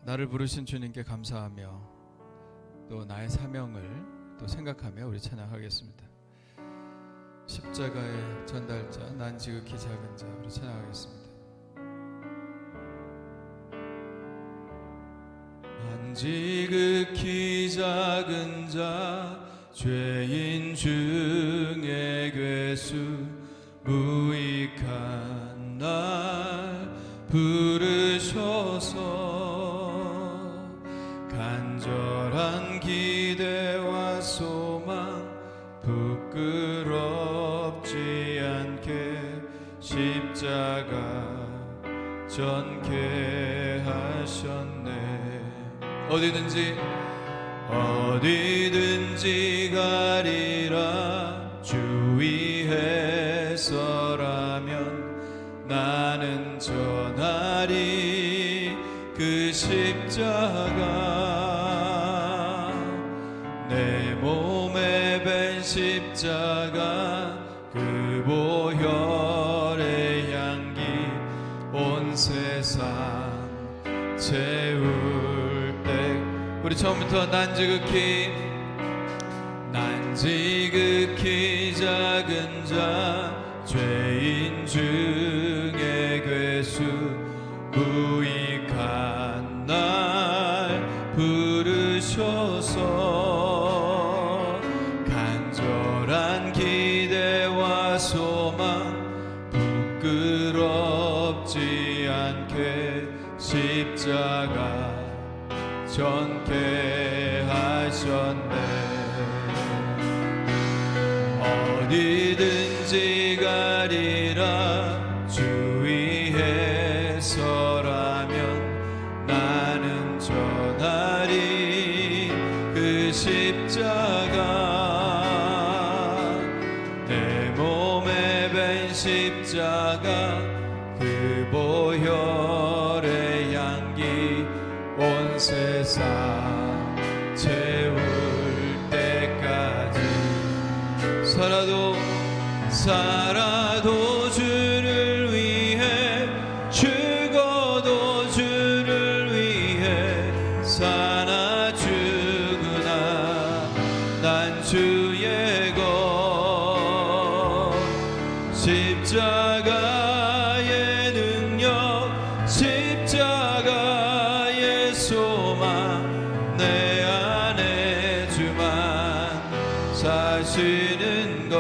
나를 부르신 주님께 감사하며 또 나의 사명을 또 생각하며 우리 찬양하겠습니다. 십자가의 전달자, 난 지극히 작은 자, 우리 찬양하겠습니다. 난 지극히 작은 자, 죄인 중에 괴수, 무익한 날 부르셔서 간절한 기대와 소망 부끄럽지 않게 십자가 전케 하셨네. 어디든지 가리라 주 위에 서라면 나는 전하리 그 십자가. 내 몸에 밴 십자가 그 보혈의 향기 온 세상 채울 때. 우리 처음부터 난 지극히 작은 자, 죄인 중에 괴수, 무익한 날 부르셔서 간절한 기대와 소망 부끄럽지 않게 십자가 전케 하셨네. 어디든지 가리라 주 위에 서라면 나는 전하리 그 십자가. 내 몸에 밴 십자가 그 보혈의 향기 온 세상 채울 때까지. 살아도 주를 위해, 죽어도 주를 위해, 사나 죽으나 난 주의 것. 십자가의 능력, 십자가의 소망, 내 안에 주만 사시는 것.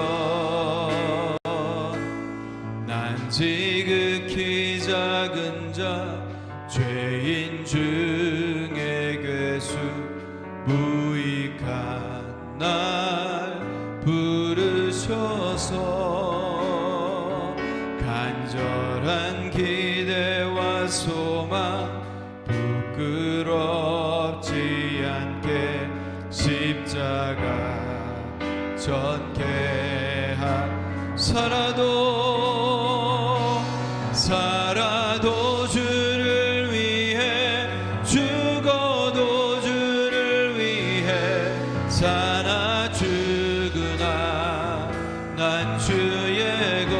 난 지극히 작은 자, 죄인 중에 괴수, 무익한 날 부르셔서 간절한 기대와 소망 부끄럽지 않게 십자가 전케 살아도 주를 위해, 죽어도 주를 위해, 사나 죽으나 난 주의 것.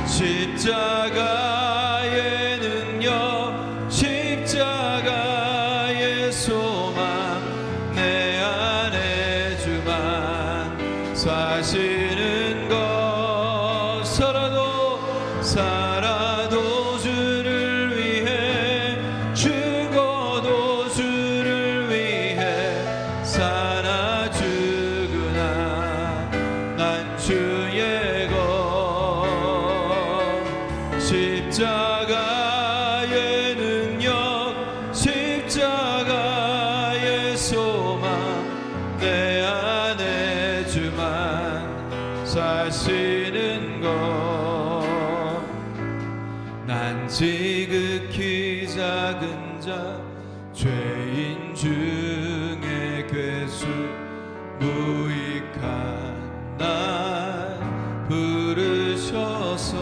십자가의 능력, 십자가의 소망, 내 안에 주만 사시는 것. 살아도 주를 위해, 죽어도 주를 위해, 사나 죽으나 난 주의 것. 십자가의 능력, 십자가의 소망, 내 안에 주만 사시는 것. 난 지극히 작은 자, 죄인 중에 괴수, 무익한 날 부르셔서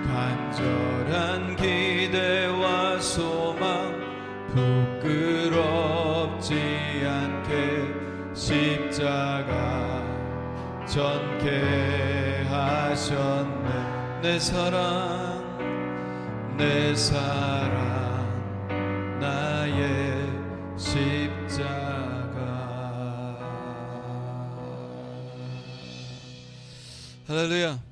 간절한 기대와 소망 부끄럽지 않게 십자가 전케 하셨네. 내 사랑 내 사랑 나의 십자가. 할렐루야.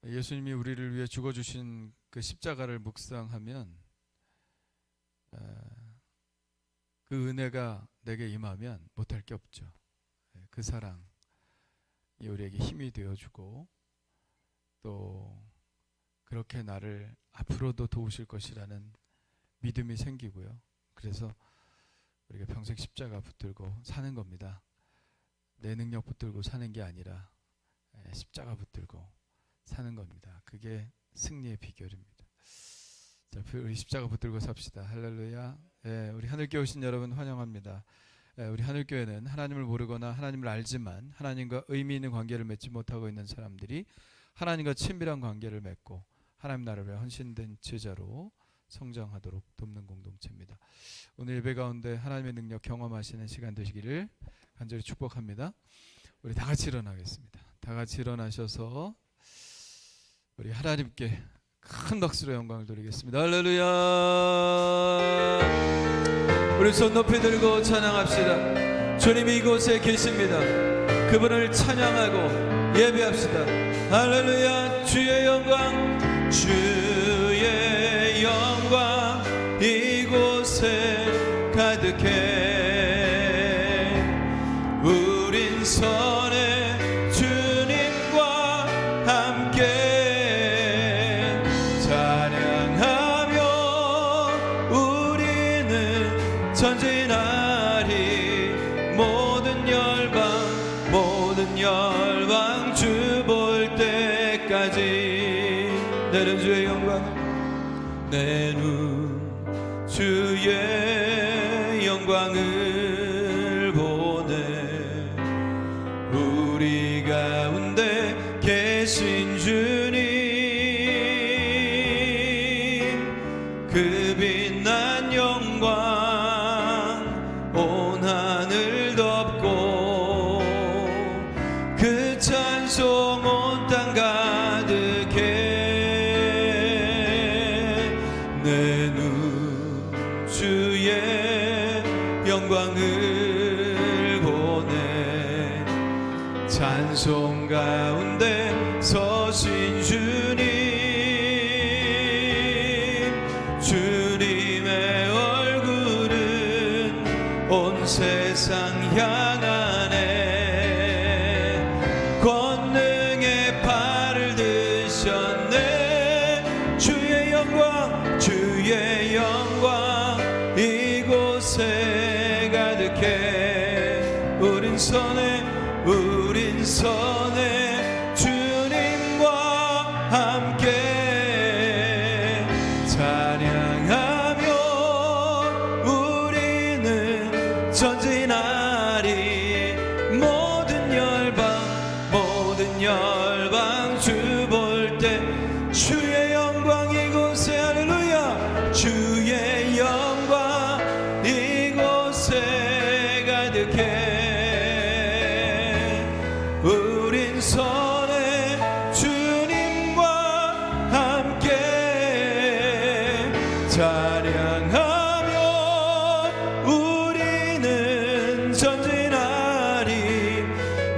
예수님이 우리를 위해 죽어주신 그 십자가를 묵상하면 그 은혜가 내게 임하면 못할 게 없죠. 그 사랑이 우리에게 힘이 되어주고 또 그렇게 나를 앞으로도 도우실 것이라는 믿음이 생기고요. 그래서 우리가 평생 십자가 붙들고 사는 겁니다. 내 능력 붙들고 사는 게 아니라 십자가 붙들고 사는 겁니다. 그게 승리의 비결입니다. 자, 우리 십자가 붙들고 삽시다. 할렐루야. 우리 하늘교회 오신 여러분 환영합니다. 우리 하늘교회는 하나님을 모르거나 하나님을 알지만 하나님과 의미 있는 관계를 맺지 못하고 있는 사람들이 하나님과 친밀한 관계를 맺고 하나님 나라를 위해 헌신된 제자로 성장하도록 돕는 공동체입니다. 오늘 예배 가운데 하나님의 능력 경험하시는 시간 되시기를 간절히 축복합니다. 우리 다 같이 일어나겠습니다. 다 같이 일어나셔서 우리 하나님께 큰 박수로 영광을 돌리겠습니다. 할렐루야. 우리 손 높이 들고 찬양합시다. 주님이 이곳에 계십니다. 그분을 찬양하고 예배합시다. 할렐루야. 주의 영광, 주의 영광 이곳에 가득해. 우린 선의 주님과 함께 찬양하며 우리는 전진하리. 모든 열방 주 볼 때까지 내 눈 주의 영광, 내 눈 주의 영광을 보네. 우리 가운데 계신 주님, 그 빛난 영광 온 하늘 덮고 그 찬송 온 땅 가득해. 내 눈 주의 영광을 보네. 찬송 가운데 서신 주님, 주님의 얼굴은 온 세상 향하네. 권능의 팔을 드셨네. 주의 영광, 주의 영광 이곳에 가득해. 우린 선에 주님과 함께 찬양하며 우리는 전진하리. 모든 열방 주 볼 때 주의 영광 이곳에. 할렐루야. 주의 영광 이곳에 가득해. 우린 선에 주님과 함께 찬양하며 우리는 전진하리.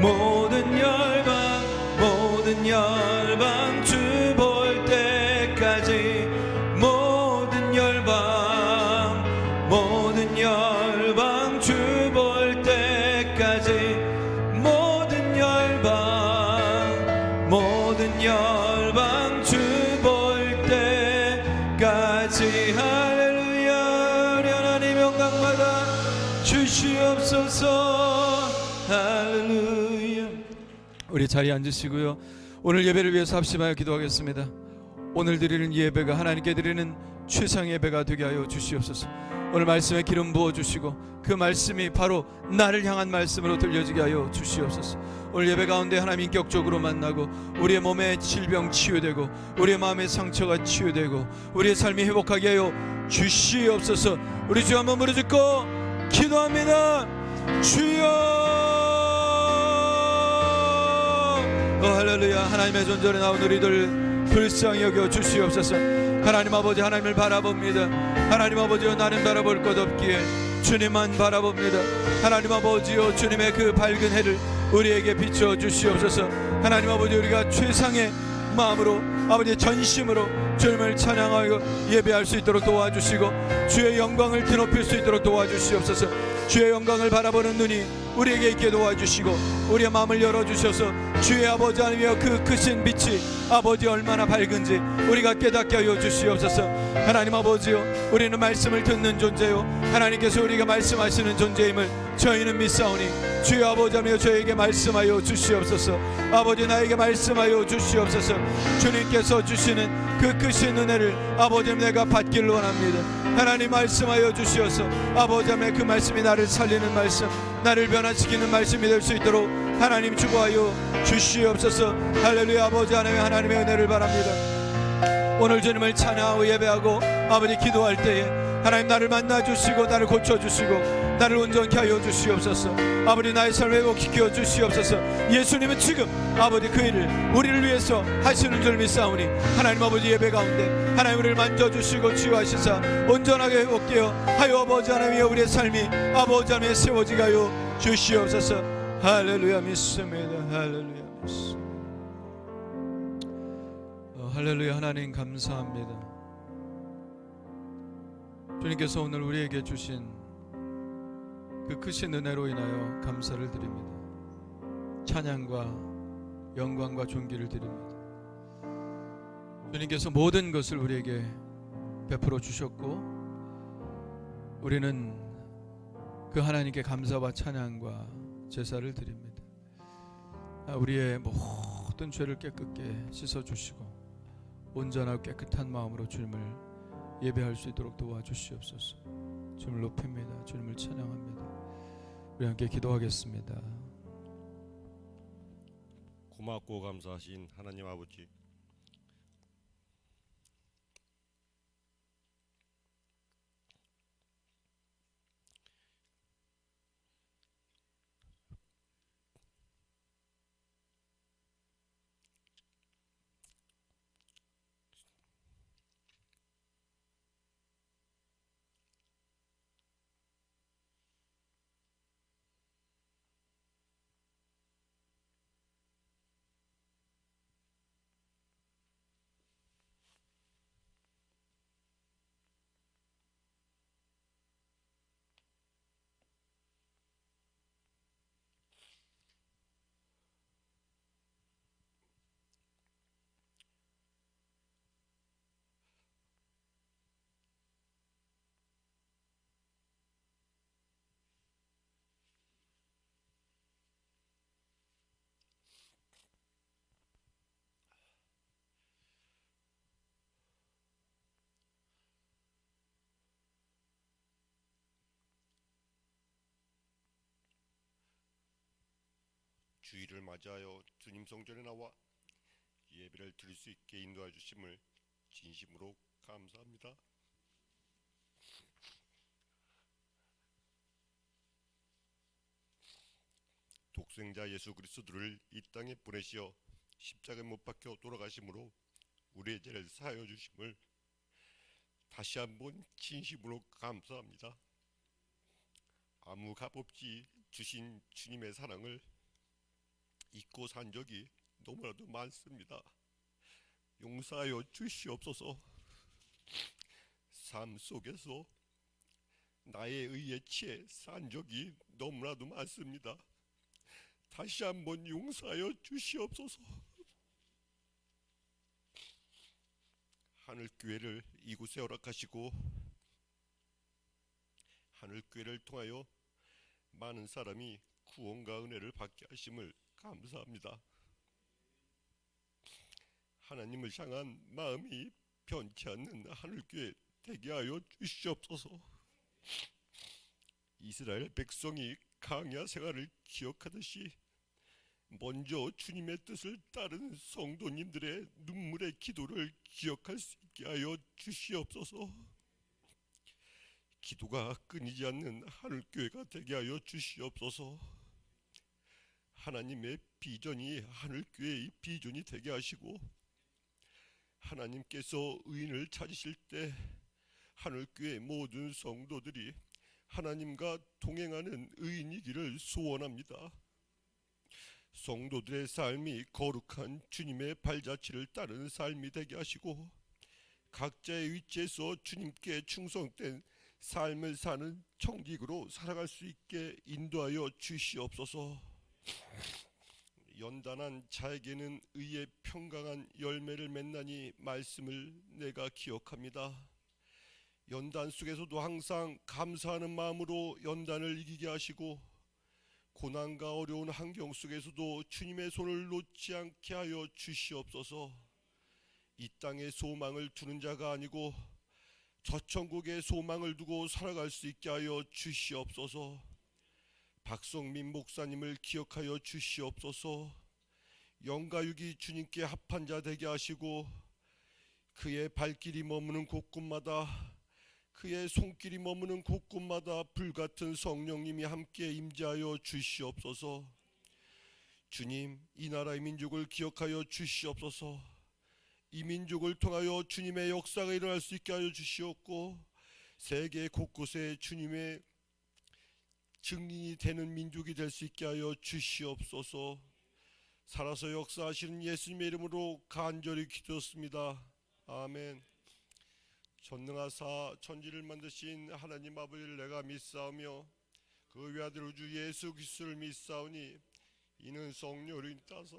모든 열방 주 볼 때까지. 모든 열방 주 볼 때까지. 모든 열방 주 볼 때까지. 할렐루야. 우리 하나님 영광 받아 주시옵소서. 할렐루야. 우리 자리에 앉으시고요. 오늘 예배를 위해서 합심하여 기도하겠습니다. 오늘 드리는 예배가 하나님께 드리는 최상의 예배가 되게 하여 주시옵소서. 오늘 말씀에 기름 부어주시고 그 말씀이 바로 나를 향한 말씀으로 들려지게 하여 주시옵소서. 오늘 예배 가운데 하나님 인격적으로 만나고 우리의 몸의 질병 치유되고 우리의 마음의 상처가 치유되고 우리의 삶이 회복하게 하여 주시옵소서. 우리 주 한번 무릎 꿇고 기도합니다. 주여 할렐루야. 하나님의 존전에 나온 우리들 불쌍히 여겨 주시옵소서. 하나님 아버지, 하나님을 바라봅니다. 하나님 아버지여, 나는 바라볼 것 없기에 주님만 바라봅니다. 하나님 아버지여, 주님의 그 밝은 해를 우리에게 비춰 주시옵소서. 하나님 아버지, 우리가 최상의 마음으로, 아버지 전심으로 주님을 찬양하여 예배할 수 있도록 도와주시고, 주의 영광을 드높일 수 있도록 도와주시옵소서. 주의 영광을 바라보는 눈이 우리에게 있게 도와주시고, 우리의 마음을 열어주셔서 주의 아버지 하나님이여, 그 크신 빛이 아버지 얼마나 밝은지 우리가 깨닫게 하여 주시옵소서. 하나님 아버지여, 우리는 말씀을 듣는 존재요, 하나님께서 우리가 말씀하시는 존재임을 저희는 믿사오니 주의 아버지 하나님이여, 저에게 말씀하여 주시옵소서. 아버지, 나에게 말씀하여 주시옵소서. 주님께서 주시는 그 크신 은혜를 아버지 내가 받기를 원합니다. 하나님 말씀하여 주시어서 아버지 하나님의 그 말씀이 나를 살리는 말씀, 나를 변화시키는 말씀이 될 수 있도록 하나님 주고하여 주시옵소서. 할렐루야. 아버지 하나님의 은혜를 바랍니다. 오늘 주님을 찬양하고 예배하고 아버지 기도할 때에 하나님 나를 만나 주시고, 나를 고쳐 주시고, 나를 온전케 하여 주시옵소서. 아버지, 나의 삶을 회복시켜 주시옵소서. 예수님은 지금 아버지 그 일을 우리를 위해서 하시는 줄 믿사오니 하나님 아버지, 예배 가운데 하나님 우리를 만져주시고 치유하시사 온전하게 회복되어 하여 아버지 하나님이여, 우리의 삶이 아버지 하나님의 세워지게 하여 주시옵소서. 할렐루야. 믿습니다. 할렐루야. 믿습니다. 할렐루야. 하나님 감사합니다. 주님께서 오늘 우리에게 주신 그 크신 은혜로 인하여 감사를 드립니다. 찬양과 영광과 존귀를 드립니다. 주님께서 모든 것을 우리에게 베풀어 주셨고, 우리는 그 하나님께 감사와 찬양과 제사를 드립니다. 우리의 모든 죄를 깨끗게 씻어주시고 온전하고 깨끗한 마음으로 주님을 예배할 수 있도록 도와주시옵소서. 주님을 높입니다. 주님을 찬양합니다. 우리 함께 기도하겠습니다. 고맙고 감사하신 하나님 아버지, 주일을 맞이하여 주님 성전에 나와 예배를 드릴 수 있게 인도해 주심을 진심으로 감사합니다. 독생자 예수 그리스도를 이 땅에 보내시어 십자가에 못 박혀 돌아가심으로 우리의 죄를 사하여 주심을 다시 한번 진심으로 감사합니다. 아무 값없이 주신 주님의 사랑을 잊고 산 적이 너무나도 많습니다. 용서하여 주시옵소서. 삶 속에서 나의 의에 취해 산 적이 너무나도 많습니다. 다시 한번 용서하여 주시옵소서. 하늘교회를 이곳에 허락하시고 하늘교회를 통하여 많은 사람이 구원과 은혜를 받게 하심을 감사합니다. 하나님을 향한 마음이 변치 않는 하늘교회 되게 하여 주시옵소서. 이스라엘 백성이 광야 생활을 기억하듯이 먼저 주님의 뜻을 따른 성도님들의 눈물의 기도를 기억할 수 있게 하여 주시옵소서. 기도가 끊이지 않는 하늘교회가 되게 하여 주시옵소서. 하나님의 비전이 하늘교회의 비전이 되게 하시고, 하나님께서 의인을 찾으실 때 하늘교회 모든 성도들이 하나님과 동행하는 의인이기를 소원합니다. 성도들의 삶이 거룩한 주님의 발자취를 따르는 삶이 되게 하시고, 각자의 위치에서 주님께 충성된 삶을 사는 청직으로 살아갈 수 있게 인도하여 주시옵소서. 연단한 자에게는 의의 평강한 열매를 맺나니 말씀을 내가 기억합니다. 연단 속에서도 항상 감사하는 마음으로 연단을 이기게 하시고, 고난과 어려운 환경 속에서도 주님의 손을 놓지 않게 하여 주시옵소서. 이 땅에 소망을 두는 자가 아니고 저천국에 소망을 두고 살아갈 수 있게 하여 주시옵소서. 박성민 목사님을 기억하여 주시옵소서. 영과 육이 주님께 합한 자 되게 하시고, 그의 발길이 머무는 곳곳마다, 그의 손길이 머무는 곳곳마다 불같은 성령님이 함께 임재하여 주시옵소서. 주님, 이 나라의 민족을 기억하여 주시옵소서. 이 민족을 통하여 주님의 역사가 일어날 수 있게 하여 주시옵고, 세계 곳곳에 주님의 증인이 되는 민족이 될 수 있게 하여 주시옵소서. 살아서 역사하시는 예수님의 이름으로 간절히 기도했습니다. 아멘. 전능하사 천지를 만드신 하나님 아버지를 내가 믿사오며 그 외아들 우주 예수 그리스도를 믿사오니 이는 성령으로 인따사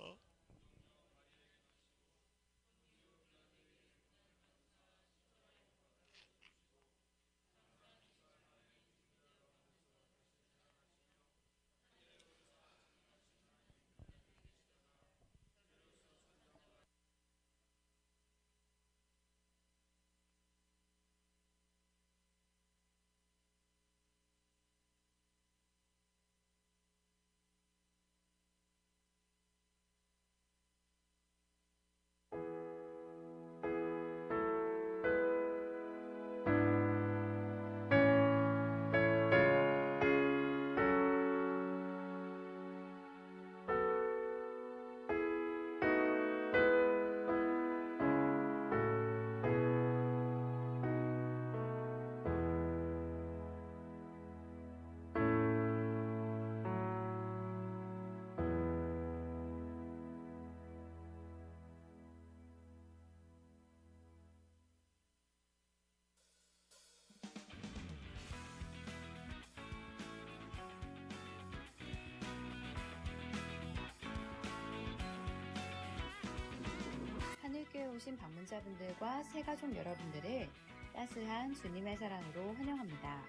하늘교회 오신 방문자분들과 새가족 여러분들을 따스한 주님의 사랑으로 환영합니다.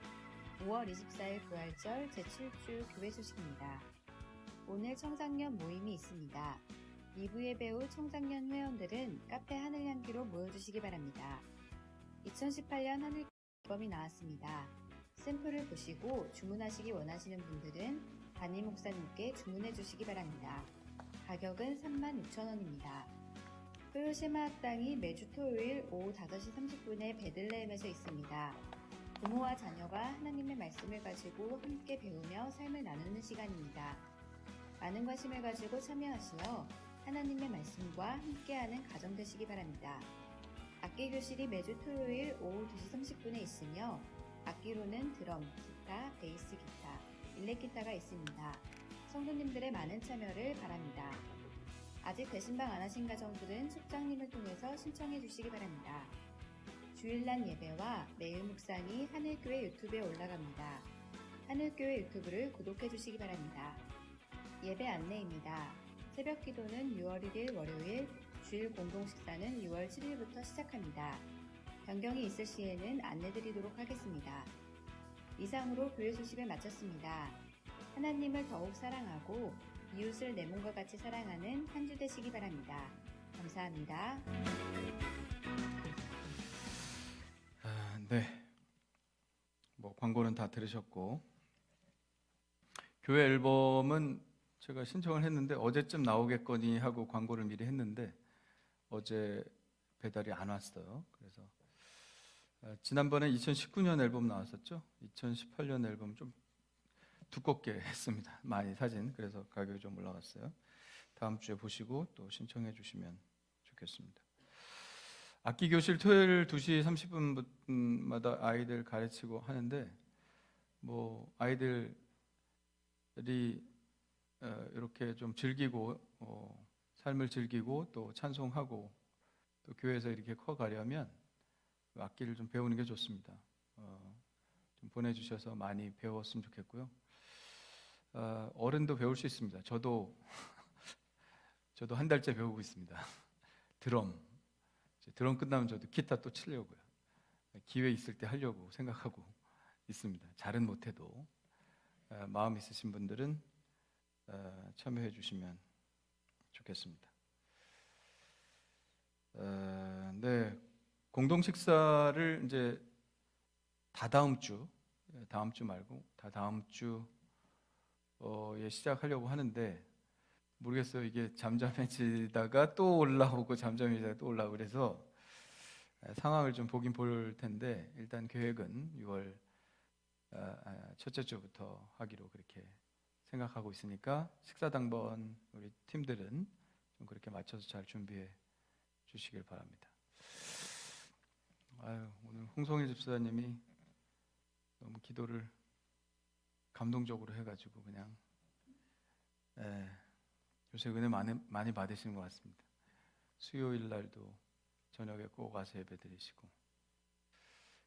5월 24일 부활절 제7주 교회 소식입니다. 오늘 청장년 모임이 있습니다. 2부에 배울 청장년 회원들은 카페 하늘향기로 모여주시기 바랍니다. 2018년 하늘교회 앨범이 나왔습니다. 샘플을 보시고 주문하시기 원하시는 분들은 담임 목사님께 주문해 주시기 바랍니다. 가격은 36,000원입니다. 토요시마 학당이 매주 토요일 오후 5시 30분에 베들레헴에서 있습니다. 부모와 자녀가 하나님의 말씀을 가지고 함께 배우며 삶을 나누는 시간입니다. 많은 관심을 가지고 참여하시어 하나님의 말씀과 함께하는 가정 되시기 바랍니다. 악기 교실이 매주 토요일 오후 2시 30분에 있으며 악기로는 드럼, 기타, 베이스 기타, 일렉 기타가 있습니다. 성도님들의 많은 참여를 바랍니다. 아직 대신방 안 하신 가정들은 숙장님을 통해서 신청해 주시기 바랍니다. 주일날 예배와 매일 묵상이 하늘교회 유튜브에 올라갑니다. 하늘교회 유튜브를 구독해 주시기 바랍니다. 예배 안내입니다. 새벽 기도는 6월 1일 월요일, 주일 공동 식사는 6월 7일부터 시작합니다. 변경이 있을 시에는 안내드리도록 하겠습니다. 이상으로 교회 소식을 마쳤습니다. 하나님을 더욱 사랑하고 이웃을 내 몸과 같이 사랑하는 한 주 되시기 바랍니다. 감사합니다. 네. 광고는 다 들으셨고, 교회 앨범은 제가 신청을 했는데 어제쯤 나오겠거니 하고 광고를 미리 했는데 어제 배달이 안 왔어요. 그래서 지난번에 2019년 앨범 나왔었죠. 2018년 앨범 좀 두껍게 했습니다. 많이 사진. 그래서 가격이 좀 올라갔어요. 다음 주에 보시고 또 신청해 주시면 좋겠습니다. 악기 교실 토요일 2시 30분마다 아이들 가르치고 하는데 뭐 아이들이 이렇게 좀 즐기고 삶을 즐기고 또 찬송하고 또 교회에서 이렇게 커가려면 악기를 좀 배우는 게 좋습니다. 좀 보내주셔서 많이 배웠으면 좋겠고요. 어른도 배울 수 있습니다. 저도 한 달째 배우고 있습니다. 드럼 끝나면 저도 기타 또 치려고요. 기회 있을 때 하려고 생각하고 있습니다. 잘은 못해도 마음 있으신 분들은 참여해 주시면 좋겠습니다. 네, 공동 식사를 이제 다음 주 말고 다음 주에 시작하려고 하는데 모르겠어요. 이게 잠잠해지다가 또 올라오고 잠잠해지다가 또 올라오고 그래서 상황을 좀 보긴 볼 텐데 일단 계획은 6월 첫째 주부터 하기로 그렇게 생각하고 있으니까 식사 당번 우리 팀들은 좀 그렇게 맞춰서 잘 준비해 주시길 바랍니다. 오늘 홍성일 집사님이 너무 기도를 감동적으로 해가지고 그냥 요새 은혜 많이 받으시는 것 같습니다. 수요일 날도 저녁에 꼭 와서 예배 드리시고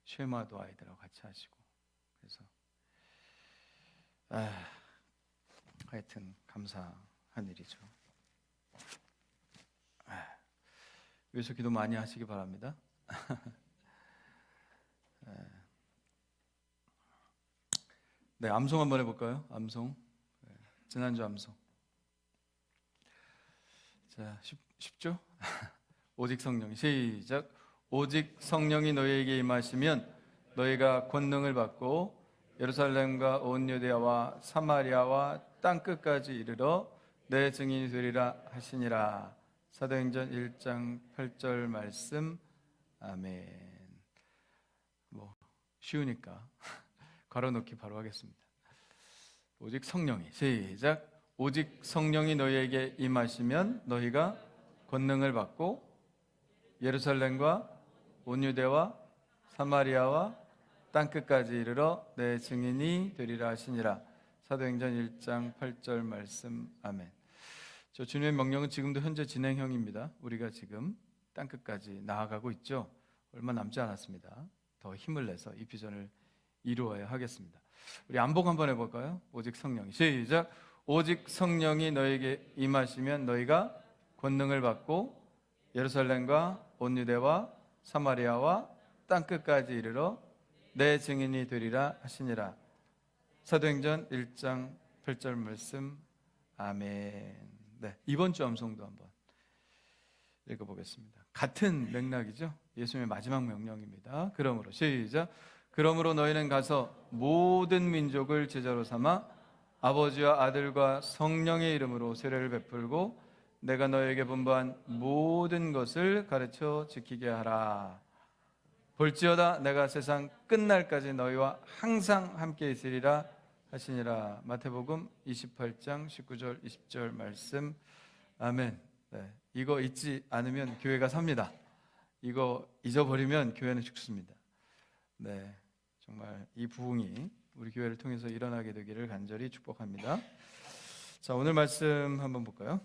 쉐마도 아이들하고 같이 하시고 그래서 하여튼 감사한 일이죠. 위해서 기도 많이 하시기 바랍니다. 네, 암송 한번 해볼까요? 암송. 지난주 암송. 자, 쉽죠? 오직 성령이 시작. 오직 성령이 너희에게 임하시면 너희가 권능을 받고 예루살렘과 온 유대야와 사마리아와 땅 끝까지 이르러 내 증인이 되리라 하시니라. 사도행전 1장 8절 말씀. 아멘. 뭐 쉬우니까 걸어놓기 바로 하겠습니다. 오직 성령이 시작. 오직 성령이 너희에게 임하시면 너희가 권능을 받고 예루살렘과 온 유대와 사마리아와 땅 끝까지 이르러 내 증인이 되리라 하시니라. 사도행전 1장 8절 말씀. 아멘. 저 주님의 명령은 지금도 현재 진행형입니다. 우리가 지금 땅 끝까지 나아가고 있죠. 얼마 남지 않았습니다. 더 힘을 내서 이 비전을 이루어야 하겠습니다. 우리 암복 한번 해볼까요? 오직 성령이 시작. 오직 성령이 너에게 임하시면 너희가 권능을 받고 예루살렘과 온 유대와 사마리아와 땅 끝까지 이르러 내 증인이 되리라 하시니라. 사도행전 1장 8절 말씀. 아멘. 네, 이번 주 암송도 한번 읽어보겠습니다. 같은 맥락이죠. 예수님의 마지막 명령입니다. 그러므로 시작. 그러므로 너희는 가서 모든 민족을 제자로 삼아 아버지와 아들과 성령의 이름으로 세례를 베풀고 내가 너에게 분부한 모든 것을 가르쳐 지키게 하라. 볼지어다 내가 세상 끝날까지 너희와 항상 함께 있으리라 하시니라. 마태복음 28장 19절 20절 말씀. 아멘. 네, 이거 잊지 않으면 교회가 삽니다. 이거 잊어버리면 교회는 죽습니다. 네, 정말 이 부흥이 우리 교회를 통해서 일어나게 되기를 간절히 축복합니다. 자, 오늘 말씀 한번 볼까요?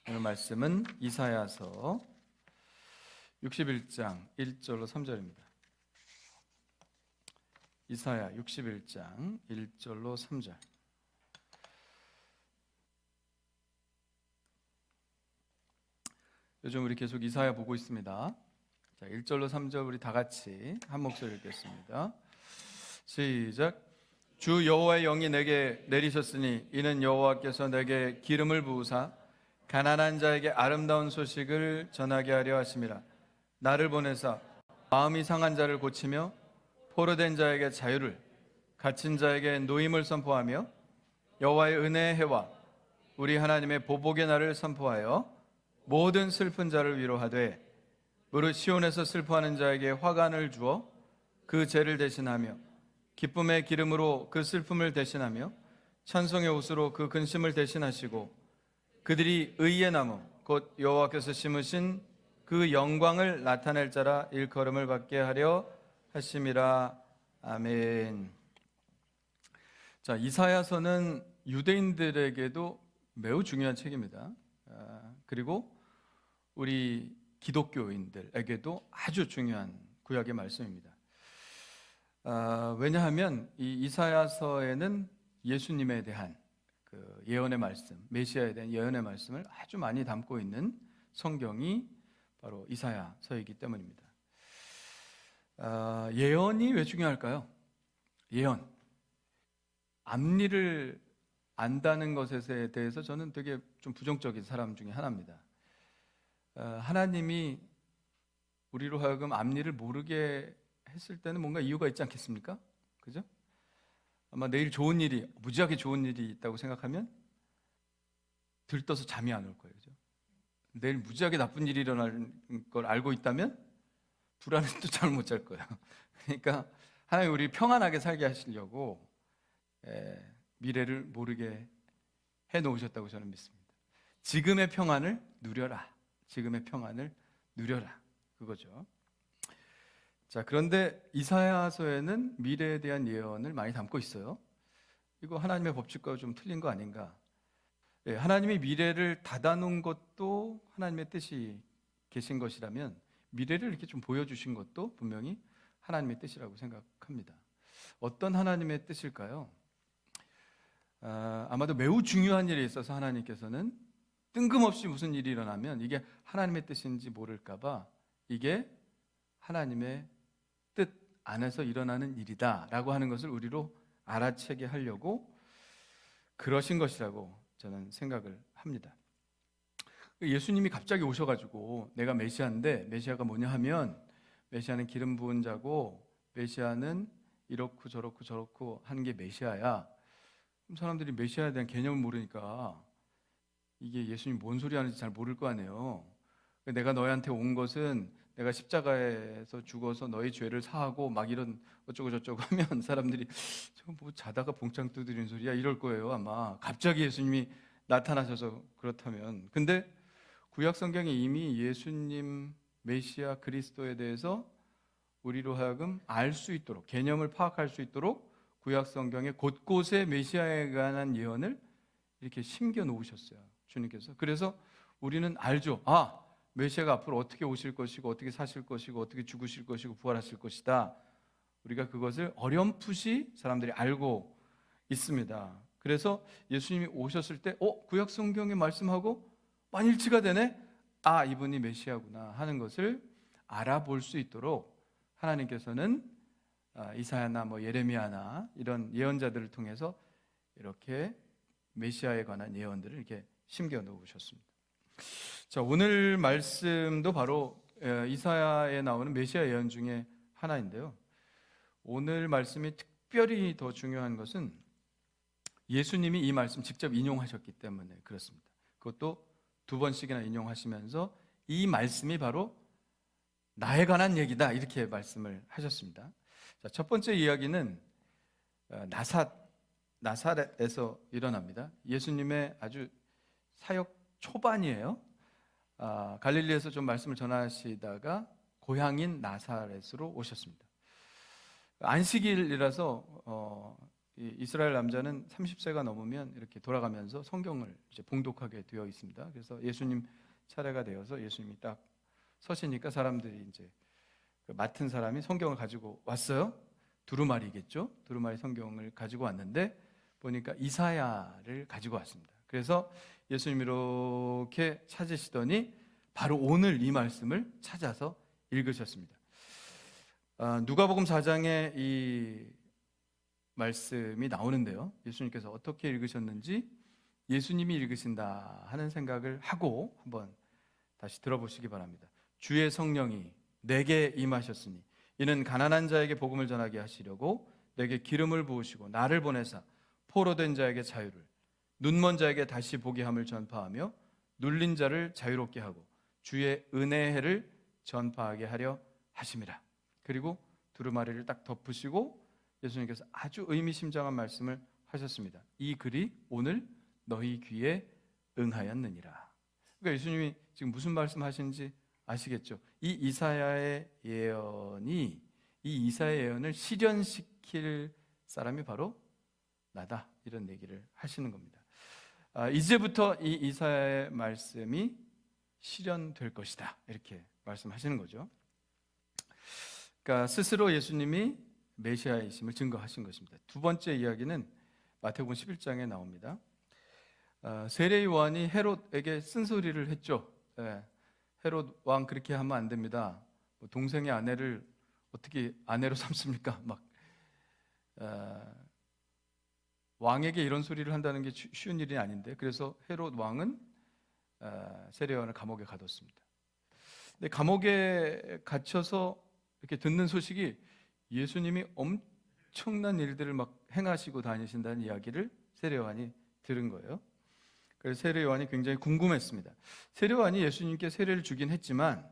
오늘 말씀은 이사야서 61장 1절로 3절입니다. 이사야 61장 1절로 3절. 요즘 우리 계속 이사야 보고 있습니다. 자, 1절로 3절 우리 다 같이 한 목소리 읽겠습니다. 시작. 주 여호와의 영이 내게 내리셨으니 이는 여호와께서 내게 기름을 부으사 가난한 자에게 아름다운 소식을 전하게 하려 하심이라. 나를 보내사 마음이 상한 자를 고치며 포로된 자에게 자유를, 갇힌 자에게 노임을 선포하며 여호와의 은혜의 해와 우리 하나님의 보복의 날을 선포하여 모든 슬픈 자를 위로하되 무릇 시온에서 슬퍼하는 자에게 화관을 주어 그 죄를 대신하며 기쁨의 기름으로 그 슬픔을 대신하며 찬송의 옷으로 그 근심을 대신하시고 그들이 의의 나무 곧 여호와께서 심으신 그 영광을 나타낼 자라 일컬음을 받게 하려 하심이라. 아멘. 자, 이사야서는 유대인들에게도 매우 중요한 책입니다. 그리고 우리 기독교인들에게도 아주 중요한 구약의 말씀입니다. 왜냐하면 이 이사야서에는 예수님에 대한 그 예언의 말씀, 메시아에 대한 예언의 말씀을 아주 많이 담고 있는 성경이 바로 이사야서이기 때문입니다. 예언이 왜 중요할까요? 예언. 앞니를 안다는 것에 대해서 저는 되게 좀 부정적인 사람 중에 하나입니다. 하나님이 우리로 하여금 앞니를 모르게 했을 때는 뭔가 이유가 있지 않겠습니까? 그죠? 아마 내일 좋은 일이, 무지하게 좋은 일이 있다고 생각하면 들떠서 잠이 안 올 거예요. 그죠? 내일 무지하게 나쁜 일이 일어날 걸 알고 있다면 불안해서 또 잠을 못 잘 거예요. 그러니까 하나님 우리 평안하게 살게 하시려고 미래를 모르게 해놓으셨다고 저는 믿습니다. 지금의 평안을 누려라. 지금의 평안을 누려라. 그거죠. 자, 그런데 이사야서에는 미래에 대한 예언을 많이 담고 있어요. 이거 하나님의 법칙과 좀 틀린 거 아닌가? 하나님이 미래를 닫아놓은 것도 하나님의 뜻이 계신 것이라면 미래를 이렇게 좀 보여주신 것도 분명히 하나님의 뜻이라고 생각합니다. 어떤 하나님의 뜻일까요? 아마도 매우 중요한 일에 있어서 하나님께서는 뜬금없이 무슨 일이 일어나면 이게 하나님의 뜻인지 모를까봐 이게 하나님의 뜻 안에서 일어나는 일이다 라고 하는 것을 우리로 알아채게 하려고 그러신 것이라고 저는 생각을 합니다. 예수님이 갑자기 오셔가지고 내가 메시아인데, 메시아가 뭐냐 하면 메시아는 기름 부은 자고 메시아는 이렇고 저렇고 하는 게 메시아야. 그럼 사람들이 메시아에 대한 개념을 모르니까 이게 예수님이 뭔 소리 하는지 잘 모를 거 아니에요. 내가 너희한테 온 것은 내가 십자가에서 죽어서 너희 죄를 사하고 막 이런 어쩌고 저쩌고 하면 사람들이 저거 뭐 자다가 봉창 두드리는 소리야 이럴 거예요. 아마 갑자기 예수님이 나타나셔서 그렇다면. 근데 구약 성경에 이미 예수님 메시아 그리스도에 대해서 우리로 하여금 알 수 있도록, 개념을 파악할 수 있도록 구약 성경에 곳곳에 메시아에 관한 예언을 이렇게 심겨 놓으셨어요, 주님께서. 그래서 우리는 알죠. 아, 메시아가 앞으로 어떻게 오실 것이고 어떻게 사실 것이고 어떻게 죽으실 것이고 부활하실 것이다. 우리가 그것을 어렴풋이 사람들이 알고 있습니다. 그래서 예수님이 오셨을 때 구약 성경에 말씀하고 만일치가 되네? 아, 이분이 메시아구나 하는 것을 알아볼 수 있도록 하나님께서는 이사야나 예레미야나 이런 예언자들을 통해서 이렇게 메시아에 관한 예언들을 이렇게 심겨 놓으셨습니다. 자, 오늘 말씀도 바로 이사야에 나오는 메시아 예언 중에 하나인데요. 오늘 말씀이 특별히 더 중요한 것은 예수님이 이 말씀 직접 인용하셨기 때문에 그렇습니다. 그것도 2번씩이나 인용하시면서 이 말씀이 바로 나에 관한 얘기다 이렇게 말씀을 하셨습니다. 자, 첫 번째 이야기는 나사렛에서 일어납니다. 예수님의 아주 사역 초반이에요. 갈릴리에서 좀 말씀을 전하시다가 고향인 나사렛으로 오셨습니다. 안식일이라서 이스라엘 남자는 30세가 넘으면 이렇게 돌아가면서 성경을 이제 봉독하게 되어 있습니다. 그래서 예수님 차례가 되어서 예수님이 딱 서시니까 사람들이 이제 맡은 사람이 성경을 가지고 왔어요. 두루마리겠죠. 두루마리 성경을 가지고 왔는데 보니까 이사야를 가지고 왔습니다. 그래서 예수님이 이렇게 찾으시더니 바로 오늘 이 말씀을 찾아서 읽으셨습니다. 누가복음 4장에 이 말씀이 나오는데요. 예수님께서 어떻게 읽으셨는지 예수님이 읽으신다 하는 생각을 하고 한번 다시 들어보시기 바랍니다. 주의 성령이 내게 임하셨으니 이는 가난한 자에게 복음을 전하게 하시려고 내게 기름을 부으시고 나를 보내사 포로된 자에게 자유를, 눈먼 자에게 다시 보게 함을 전파하며 눌린 자를 자유롭게 하고 주의 은혜의 해를 전파하게 하려 하심이라. 그리고 두루마리를 딱 덮으시고 예수님께서 아주 의미심장한 말씀을 하셨습니다. 이 글이 오늘 너희 귀에 응하였느니라. 그러니까 예수님이 지금 무슨 말씀하시는지 아시겠죠? 이 이사야의 예언이, 이 이사야의 예언을 실현시킬 사람이 바로 나다, 이런 얘기를 하시는 겁니다. 이제부터 이 이사야의 말씀이 실현될 것이다, 이렇게 말씀하시는 거죠. 그러니까 스스로 예수님이 메시아이심을 증거하신 것입니다. 두 번째 이야기는 마태복음 11장에 나옵니다. 세례 요한이 헤롯에게 쓴소리를 했죠. 헤롯 왕 그렇게 하면 안 됩니다. 동생의 아내를 어떻게 아내로 삼습니까? 막 왕에게 이런 소리를 한다는 게 쉬운 일이 아닌데, 그래서 헤롯 왕은 세례 요한을 감옥에 가뒀습니다. 근데 감옥에 갇혀서 이렇게 듣는 소식이 예수님이 엄청난 일들을 막 행하시고 다니신다는 이야기를 세례 요한이 들은 거예요. 그래서 세례 요한이 굉장히 궁금했습니다. 세례 요한이 예수님께 세례를 주긴 했지만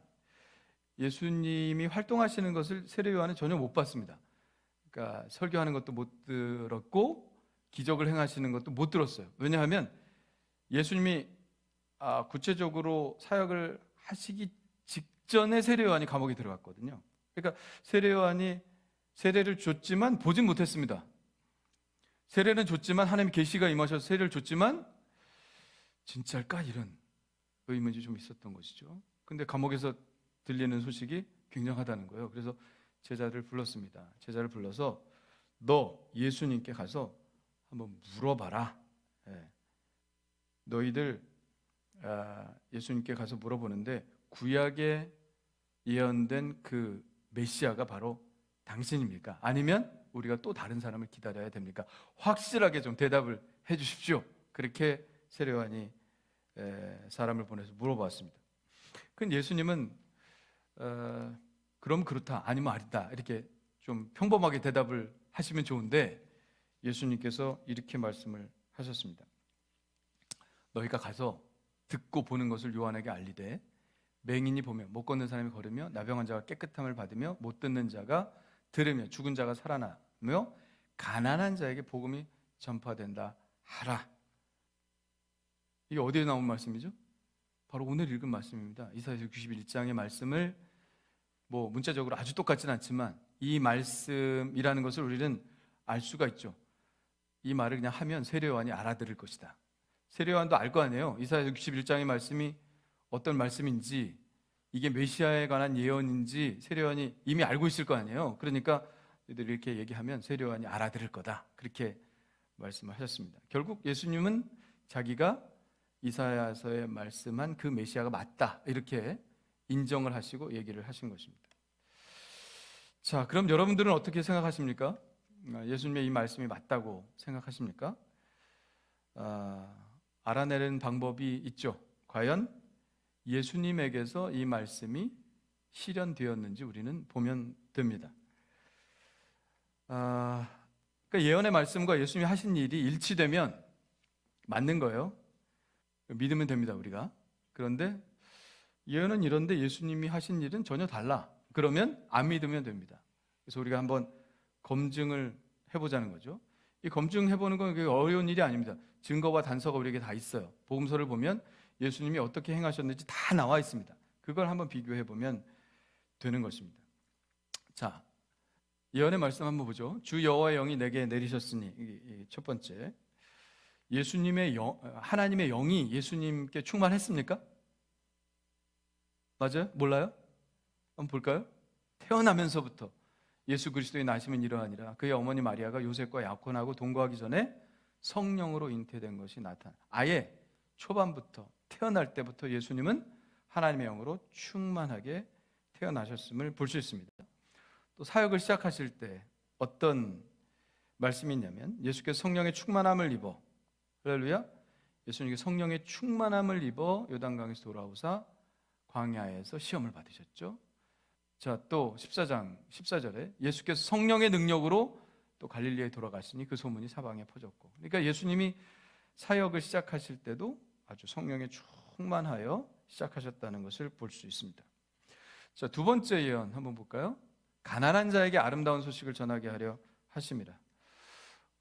예수님이 활동하시는 것을 세례 요한은 전혀 못 봤습니다. 그러니까 설교하는 것도 못 들었고 기적을 행하시는 것도 못 들었어요. 왜냐하면 예수님이 구체적으로 사역을 하시기 직전에 세례 요한이 감옥에 들어갔거든요. 그러니까 세례 요한이 세례를 줬지만 보진 못했습니다. 세례는 줬지만 하나님의 계시가 임하셔서 세례를 줬지만 진짜일까, 이런 의문이 좀 있었던 것이죠. 근데 감옥에서 들리는 소식이 굉장하다는 거예요. 그래서 제자를 불렀습니다. 제자를 불러서 너 예수님께 가서 한번 물어봐라. 너희들 예수님께 가서 물어보는데 구약에 예언된 그 메시아가 바로 당신입니까? 아니면 우리가 또 다른 사람을 기다려야 됩니까? 확실하게 좀 대답을 해 주십시오. 그렇게 세례 요한이 사람을 보내서 물어봤습니다. 근데 예수님은 그럼 그렇다, 아니면 아니다, 이렇게 좀 평범하게 대답을 하시면 좋은데 예수님께서 이렇게 말씀을 하셨습니다. 너희가 가서 듣고 보는 것을 요한에게 알리되 맹인이 보며 못 걷는 사람이 걸으며 나병한 자가 깨끗함을 받으며 못 듣는 자가 들으며 죽은 자가 살아나며 가난한 자에게 복음이 전파된다 하라. 이게 어디에 나온 말씀이죠? 바로 오늘 읽은 말씀입니다. 이사야서 91장의 말씀을 뭐 문자적으로 아주 똑같진 않지만 이 말씀이라는 것을 우리는 알 수가 있죠. 이 말을 그냥 하면 세례 요한이 알아들을 것이다. 세례 요한도 알 거 아니에요. 이사야서 61장의 말씀이 어떤 말씀인지, 이게 메시아에 관한 예언인지 세례 요한이 이미 알고 있을 거 아니에요. 그러니까 이렇게 얘기하면 세례 요한이 알아들을 거다, 그렇게 말씀을 하셨습니다. 결국 예수님은 자기가 이사야서에 말씀한 그 메시아가 맞다, 이렇게 인정을 하시고 얘기를 하신 것입니다. 자, 그럼 여러분들은 어떻게 생각하십니까? 예수님의 이 말씀이 맞다고 생각하십니까? 알아내는 방법이 있죠. 과연 예수님에게서 이 말씀이 실현되었는지 우리는 보면 됩니다. 그러니까 예언의 말씀과 예수님이 하신 일이 일치되면 맞는 거예요. 믿으면 됩니다, 우리가. 그런데 예언은 이런데 예수님이 하신 일은 전혀 달라. 그러면 안 믿으면 됩니다. 그래서 우리가 한번 검증을 해보자는 거죠. 이 검증해보는 건 어려운 일이 아닙니다. 증거와 단서가 우리에게 다 있어요. 복음서를 보면 예수님이 어떻게 행하셨는지 다 나와 있습니다. 그걸 한번 비교해보면 되는 것입니다. 자, 예언의 말씀 한번 보죠. 주 여호와의 영이 내게 내리셨으니, 첫 번째, 예수님의 하나님의 영이 예수님께 충만했습니까? 맞아요? 몰라요? 한번 볼까요? 태어나면서부터 예수 그리스도의 나심은 이러하니라. 그의 어머니 마리아가 요셉과 약혼하고 동거하기 전에 성령으로 잉태된 것이 나타나. 아예 초반부터, 태어날 때부터 예수님은 하나님의 영으로 충만하게 태어나셨음을 볼 수 있습니다. 또 사역을 시작하실 때 어떤 말씀이 있냐면 예수께서 성령의 충만함을 입어, 할렐루야, 예수님께 성령의 충만함을 입어 요단강에서 돌아오사 광야에서 시험을 받으셨죠. 자, 또 14장 14절에 예수께서 성령의 능력으로 또 갈릴리에 돌아가시니 그 소문이 사방에 퍼졌고. 그러니까 예수님이 사역을 시작하실 때도 아주 성령에 충만하여 시작하셨다는 것을 볼 수 있습니다. 자, 두 번째 예언 한번 볼까요? 가난한 자에게 아름다운 소식을 전하게 하려 하십니다.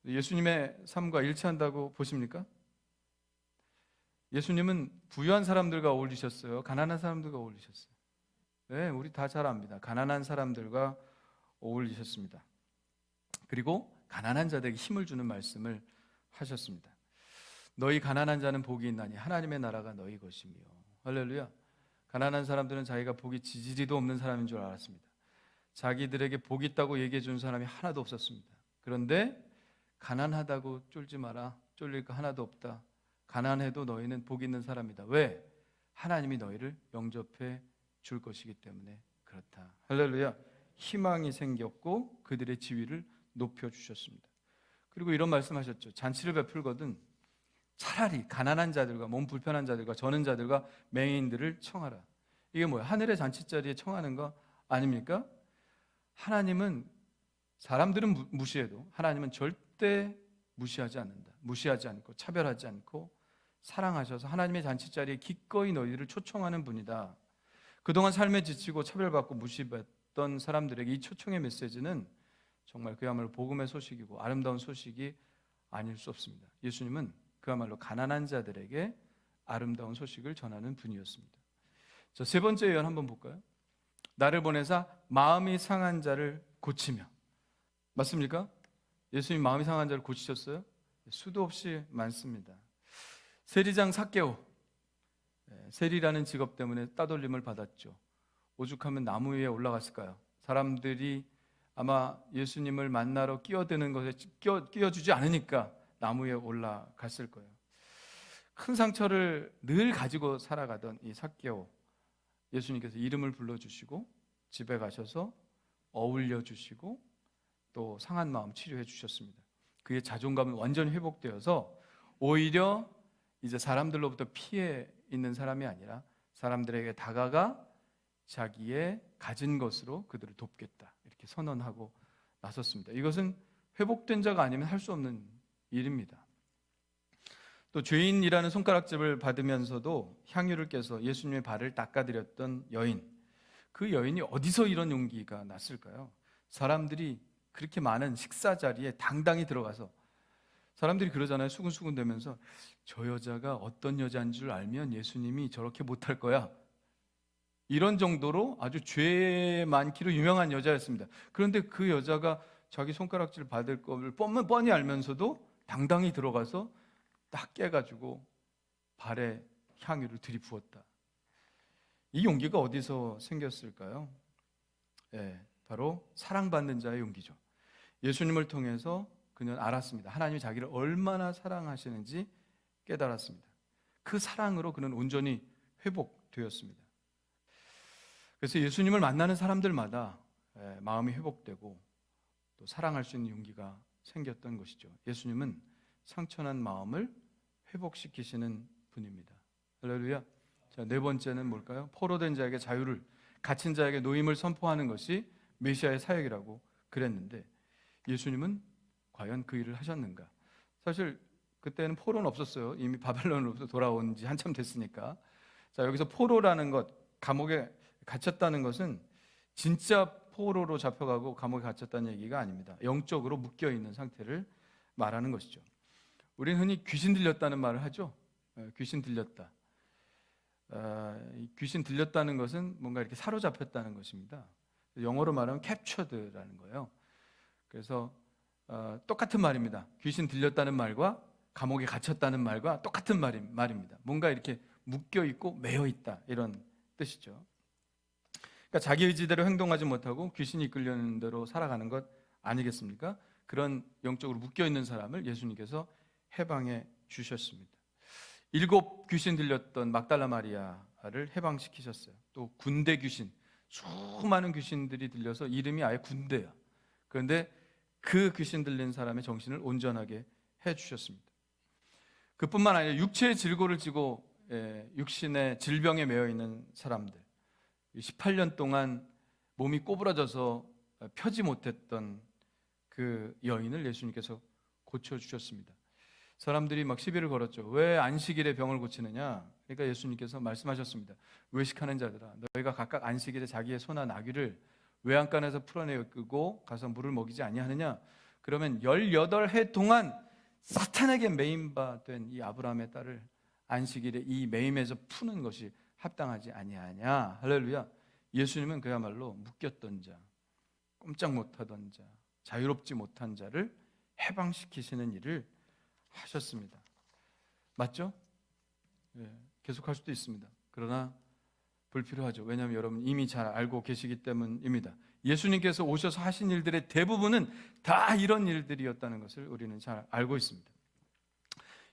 예수님의 삶과 일치한다고 보십니까? 예수님은 부유한 사람들과 어울리셨어요? 가난한 사람들과 어울리셨어요? 네, 우리 다 잘 압니다. 가난한 사람들과 어울리셨습니다. 그리고 가난한 자들에게 힘을 주는 말씀을 하셨습니다. 너희 가난한 자는 복이 있나니 하나님의 나라가 너희 것이며. 할렐루야. 가난한 사람들은 자기가 복이 지지리도 없는 사람인 줄 알았습니다. 자기들에게 복이 있다고 얘기해 준 사람이 하나도 없었습니다. 그런데 가난하다고 쫄지 마라. 쫄릴 거 하나도 없다. 가난해도 너희는 복 있는 사람이다. 왜? 하나님이 너희를 영접해 줄 것이기 때문에 그렇다. 할렐루야. 희망이 생겼고 그들의 지위를 높여주셨습니다. 그리고 이런 말씀하셨죠. 잔치를 베풀거든 차라리 가난한 자들과 몸 불편한 자들과 저는 자들과 맹인들을 청하라. 이게 뭐야? 하늘의 잔치자리에 청하는 거 아닙니까? 하나님은 사람들은 무시해도 하나님은 절대 무시하지 않는다. 무시하지 않고 차별하지 않고 사랑하셔서 하나님의 잔치자리에 기꺼이 너희를 초청하는 분이다. 그동안 삶에 지치고 차별받고 무시받던 사람들에게 이 초청의 메시지는 정말 그야말로 복음의 소식이고 아름다운 소식이 아닐 수 없습니다. 예수님은 그야말로 가난한 자들에게 아름다운 소식을 전하는 분이었습니다. 자, 세 번째 예언 한번 볼까요? 나를 보내사 마음이 상한 자를 고치며. 맞습니까? 예수님 마음이 상한 자를 고치셨어요? 수도 없이 많습니다. 세리장 삭개오, 세리라는 직업 때문에 따돌림을 받았죠. 오죽하면 나무 위에 올라갔을까요? 사람들이 아마 예수님을 만나러 끼어드는 것에 끼어주지 않으니까 나무 위에 올라갔을 거예요. 큰 상처를 늘 가지고 살아가던 이 삭개오, 예수님께서 이름을 불러주시고 집에 가셔서 어울려 주시고 또 상한 마음 치료해 주셨습니다. 그의 자존감은 완전히 회복되어서 오히려 이제 사람들로부터 피해 있는 사람이 아니라 사람들에게 다가가 자기의 가진 것으로 그들을 돕겠다 이렇게 선언하고 나섰습니다. 이것은 회복된 자가 아니면 할 수 없는 일입니다. 또 죄인이라는 손가락질을 받으면서도 향유를 깨서 예수님의 발을 닦아드렸던 여인, 그 여인이 어디서 이런 용기가 났을까요? 사람들이 그렇게 많은 식사 자리에 당당히 들어가서, 사람들이 그러잖아요. 수근수근 대면서 저 여자가 어떤 여자인 줄 알면 예수님이 저렇게 못할 거야, 이런 정도로 아주 죄 많기로 유명한 여자였습니다. 그런데 그 여자가 자기 손가락질 받을 것을 뻔히 알면서도 당당히 들어가서 딱 깨가지고 발에 향유를 들이부었다. 이 용기가 어디서 생겼을까요? 바로 사랑받는 자의 용기죠. 예수님을 통해서 그녀는 알았습니다. 하나님이 자기를 얼마나 사랑하시는지 깨달았습니다. 그 사랑으로 그는 온전히 회복되었습니다. 그래서 예수님을 만나는 사람들마다 마음이 회복되고 또 사랑할 수 있는 용기가 생겼던 것이죠. 예수님은 상처난 마음을 회복시키시는 분입니다. 할렐루야. 자, 네 번째는 뭘까요? 포로된 자에게 자유를, 갇힌 자에게 노임을 선포하는 것이 메시아의 사역이라고 그랬는데 예수님은 과연 그 일을 하셨는가? 사실 그때는 포로는 없었어요. 이미 바벨론으로부터 돌아온 지 한참 됐으니까. 자, 여기서 포로라는 것, 감옥에 갇혔다는 것은 진짜 포로로 잡혀가고 감옥에 갇혔다는 얘기가 아닙니다. 영적으로 묶여있는 상태를 말하는 것이죠. 우리는 흔히 귀신 들렸다는 말을 하죠. 귀신 들렸다. 귀신 들렸다는 것은 뭔가 이렇게 사로잡혔다는 것입니다. 영어로 말하면 captured라는 거예요. 그래서 똑같은 말입니다. 귀신 들렸다는 말과 감옥에 갇혔다는 말과 똑같은 말입니다. 뭔가 이렇게 묶여있고 매여있다, 이런 뜻이죠. 그러니까 자기 의지대로 행동하지 못하고 귀신이 이끌려는 대로 살아가는 것 아니겠습니까? 그런 영적으로 묶여있는 사람을 예수님께서 해방해 주셨습니다. 7 귀신 들렸던 막달라 마리아를 해방시키셨어요. 또 군대 귀신, 수많은 귀신들이 들려서 이름이 아예 군대야. 그런데 그 귀신 들린 사람의 정신을 온전하게 해주셨습니다. 그뿐만 아니라 육체의 질고를 지고 육신의 질병에 매여 있는 사람들, 18년 동안 몸이 꼬부라져서 펴지 못했던 그 여인을 예수님께서 고쳐주셨습니다. 사람들이 막 시비를 걸었죠. 왜 안식일에 병을 고치느냐? 그러니까 예수님께서 말씀하셨습니다. 외식하는 자들아, 너희가 각각 안식일에 자기의 소나 나귀를 외양간에서 풀어내어 끄고 가서 물을 먹이지 아니하느냐? 그러면 18해 동안 사탄에게 매인바 된 이 아브라함의 딸을 안식일에 이 매임에서 푸는 것이 합당하지 아니하냐. 할렐루야. 예수님은 그야말로 묶였던 자, 꼼짝 못하던 자, 자유롭지 못한 자를 해방시키시는 일을 하셨습니다. 맞죠? 계속할 수도 있습니다. 그러나 불필요하죠. 왜냐하면 여러분 이미 잘 알고 계시기 때문입니다. 예수님께서 오셔서 하신 일들의 대부분은 다 이런 일들이었다는 것을 우리는 잘 알고 있습니다.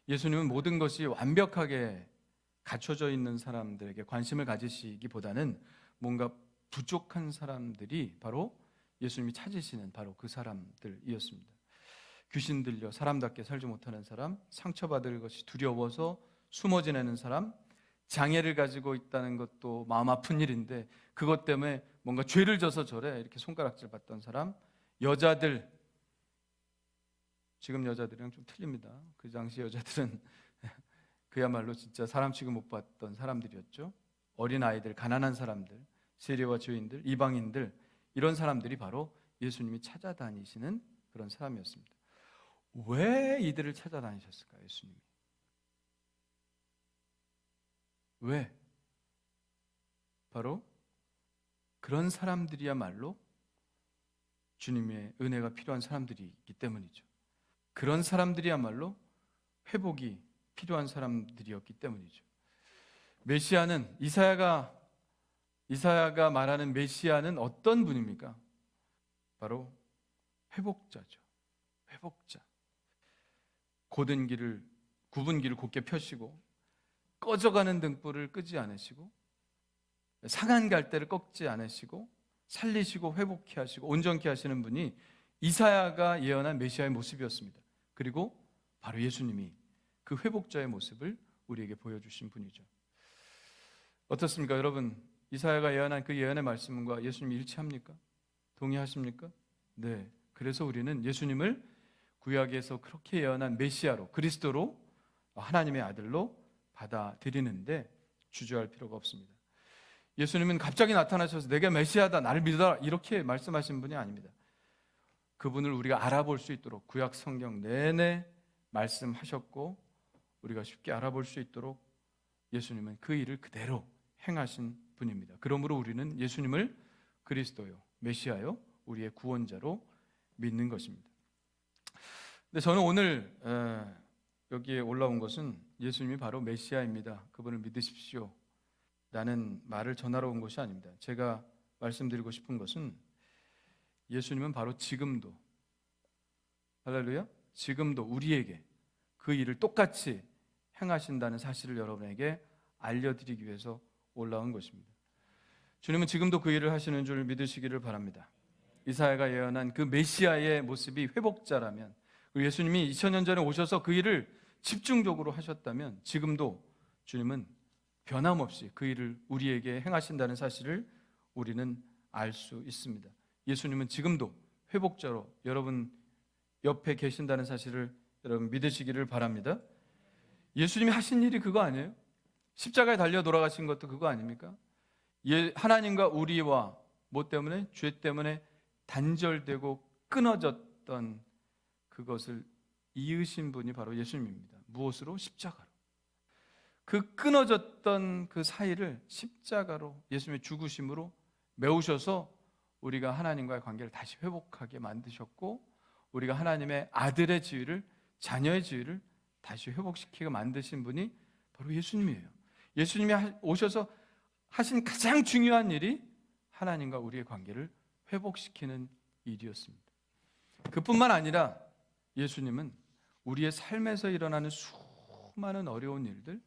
예수님은 모든 것이 완벽하게 갖춰져 있는 사람들에게 관심을 가지시기보다는 뭔가 부족한 사람들이 바로 예수님이 찾으시는 바로 그 사람들이었습니다. 귀신 들려 사람답게 살지 못하는 사람, 상처받을 것이 두려워서 숨어 지내는 사람, 장애를 가지고 있다는 것도 마음 아픈 일인데 그것 때문에 뭔가 죄를 져서 저래 이렇게 손가락질 받던 사람, 여자들, 지금 여자들이랑 좀 틀립니다. 그 당시 여자들은 그야말로 진짜 사람 취급 못 받던 사람들이었죠. 어린아이들, 가난한 사람들, 세리와 죄인들, 이방인들, 이런 사람들이 바로 예수님이 찾아다니시는 그런 사람이었습니다. 왜 이들을 찾아다니셨을까요, 예수님이? 왜? 바로 그런 사람들이야말로 주님의 은혜가 필요한 사람들이기 때문이죠. 그런 사람들이야말로 회복이 필요한 사람들이었기 때문이죠. 메시아는 이사야가 말하는 메시아는 어떤 분입니까? 바로 회복자죠. 회복자. 굽은 길을 곧게 펴시고 꺼져가는 등불을 끄지 않으시고 상한 갈대를 꺾지 않으시고 살리시고 회복케 하시고 온전케 하시는 분이 이사야가 예언한 메시아의 모습이었습니다. 그리고 바로 예수님이 그 회복자의 모습을 우리에게 보여주신 분이죠. 어떻습니까? 여러분, 이사야가 예언한 그 예언의 말씀과 예수님이 일치합니까? 동의하십니까? 네. 그래서 우리는 예수님을 구약에서 그렇게 예언한 메시아로, 그리스도로, 하나님의 아들로 받아들이는데 주저할 필요가 없습니다. 예수님은 갑자기 나타나셔서 내가 메시아다, 나를 믿어라 이렇게 말씀하신 분이 아닙니다. 그분을 우리가 알아볼 수 있도록 구약 성경 내내 말씀하셨고 우리가 쉽게 알아볼 수 있도록 예수님은 그 일을 그대로 행하신 분입니다. 그러므로 우리는 예수님을 그리스도요, 메시아요, 우리의 구원자로 믿는 것입니다. 근데 저는 오늘 여기에 올라온 것은 예수님이 바로 메시아입니다. 그분을 믿으십시오 라는 말을 전하러 온 것이 아닙니다. 제가 말씀드리고 싶은 것은 예수님은 바로 지금도, 할렐루야, 지금도 우리에게 그 일을 똑같이 행하신다는 사실을 여러분에게 알려드리기 위해서 올라온 것입니다. 주님은 지금도 그 일을 하시는 줄 믿으시기를 바랍니다. 이사야가 예언한 그 메시아의 모습이 회복자라면, 예수님이 2000년 전에 오셔서 그 일을 집중적으로 하셨다면 지금도 주님은 변함없이 그 일을 우리에게 행하신다는 사실을 우리는 알 수 있습니다. 예수님은 지금도 회복자로 여러분 옆에 계신다는 사실을 여러분 믿으시기를 바랍니다. 예수님이 하신 일이 그거 아니에요? 십자가에 달려 돌아가신 것도 그거 아닙니까? 하나님과 우리와 뭐 때문에? 죄 때문에 단절되고 끊어졌던 그것을 이으신 분이 바로 예수님입니다. 무엇으로? 십자가로. 그 끊어졌던 그 사이를 십자가로 예수님의 죽으심으로 메우셔서 우리가 하나님과의 관계를 다시 회복하게 만드셨고 우리가 하나님의 아들의 지위를, 자녀의 지위를 다시 회복시키게 만드신 분이 바로 예수님이에요. 예수님이 오셔서 하신 가장 중요한 일이 하나님과 우리의 관계를 회복시키는 일이었습니다. 그뿐만 아니라 예수님은 우리의 삶에서 일어나는 수많은 어려운 일들,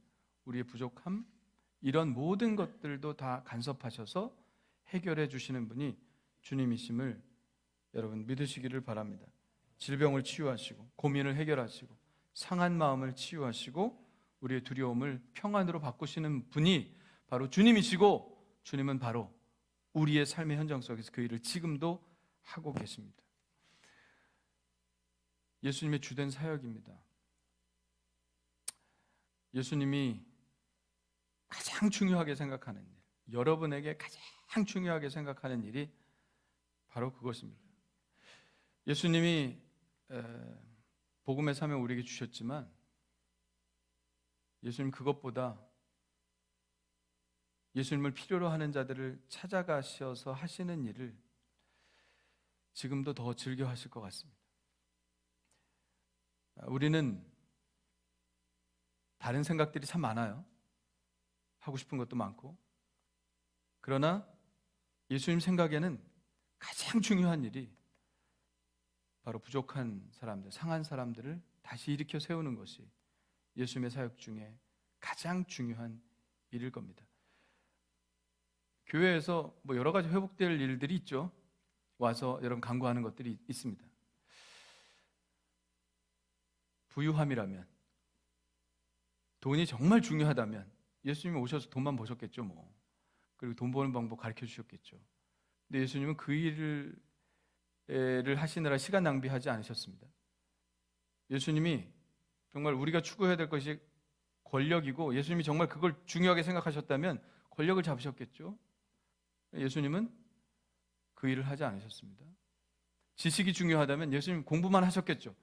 우리의 부족함, 이런 모든 것들도 다 간섭하셔서 해결해 주시는 분이 주님이심을 여러분 믿으시기를 바랍니다. 질병을 치유하시고 고민을 해결하시고 상한 마음을 치유하시고 우리의 두려움을 평안으로 바꾸시는 분이 바로 주님이시고, 주님은 바로 우리의 삶의 현장 속에서 그 일을 지금도 하고 계십니다. 예수님의 주된 사역입니다. 예수님이 가장 중요하게 생각하는 일, 여러분에게 가장 중요하게 생각하는 일이 바로 그것입니다. 예수님이 복음의 사명 우리에게 주셨지만 예수님 그것보다 예수님을 필요로 하는 자들을 찾아가셔서 하시는 일을 지금도 더 즐겨 하실 것 같습니다. 우리는 다른 생각들이 참 많아요. 하고 싶은 것도 많고. 그러나 예수님 생각에는 가장 중요한 일이 바로 부족한 사람들, 상한 사람들을 다시 일으켜 세우는 것이 예수님의 사역 중에 가장 중요한 일일 겁니다. 교회에서 뭐 여러 가지 회복될 일들이 있죠. 와서 여러분 간구하는 것들이 있습니다. 부유함이라면, 돈이 정말 중요하다면 예수님이 오셔서 돈만 버셨겠죠 뭐. 그리고 돈 버는 방법 가르쳐 주셨겠죠. 근데 예수님은 그 일을 하시느라 시간 낭비하지 않으셨습니다. 예수님이 정말 우리가 추구해야 될 것이 권력이고 예수님이 정말 그걸 중요하게 생각하셨다면 권력을 잡으셨겠죠. 예수님은 그 일을 하지 않으셨습니다. 지식이 중요하다면 예수님 공부만 하셨겠죠.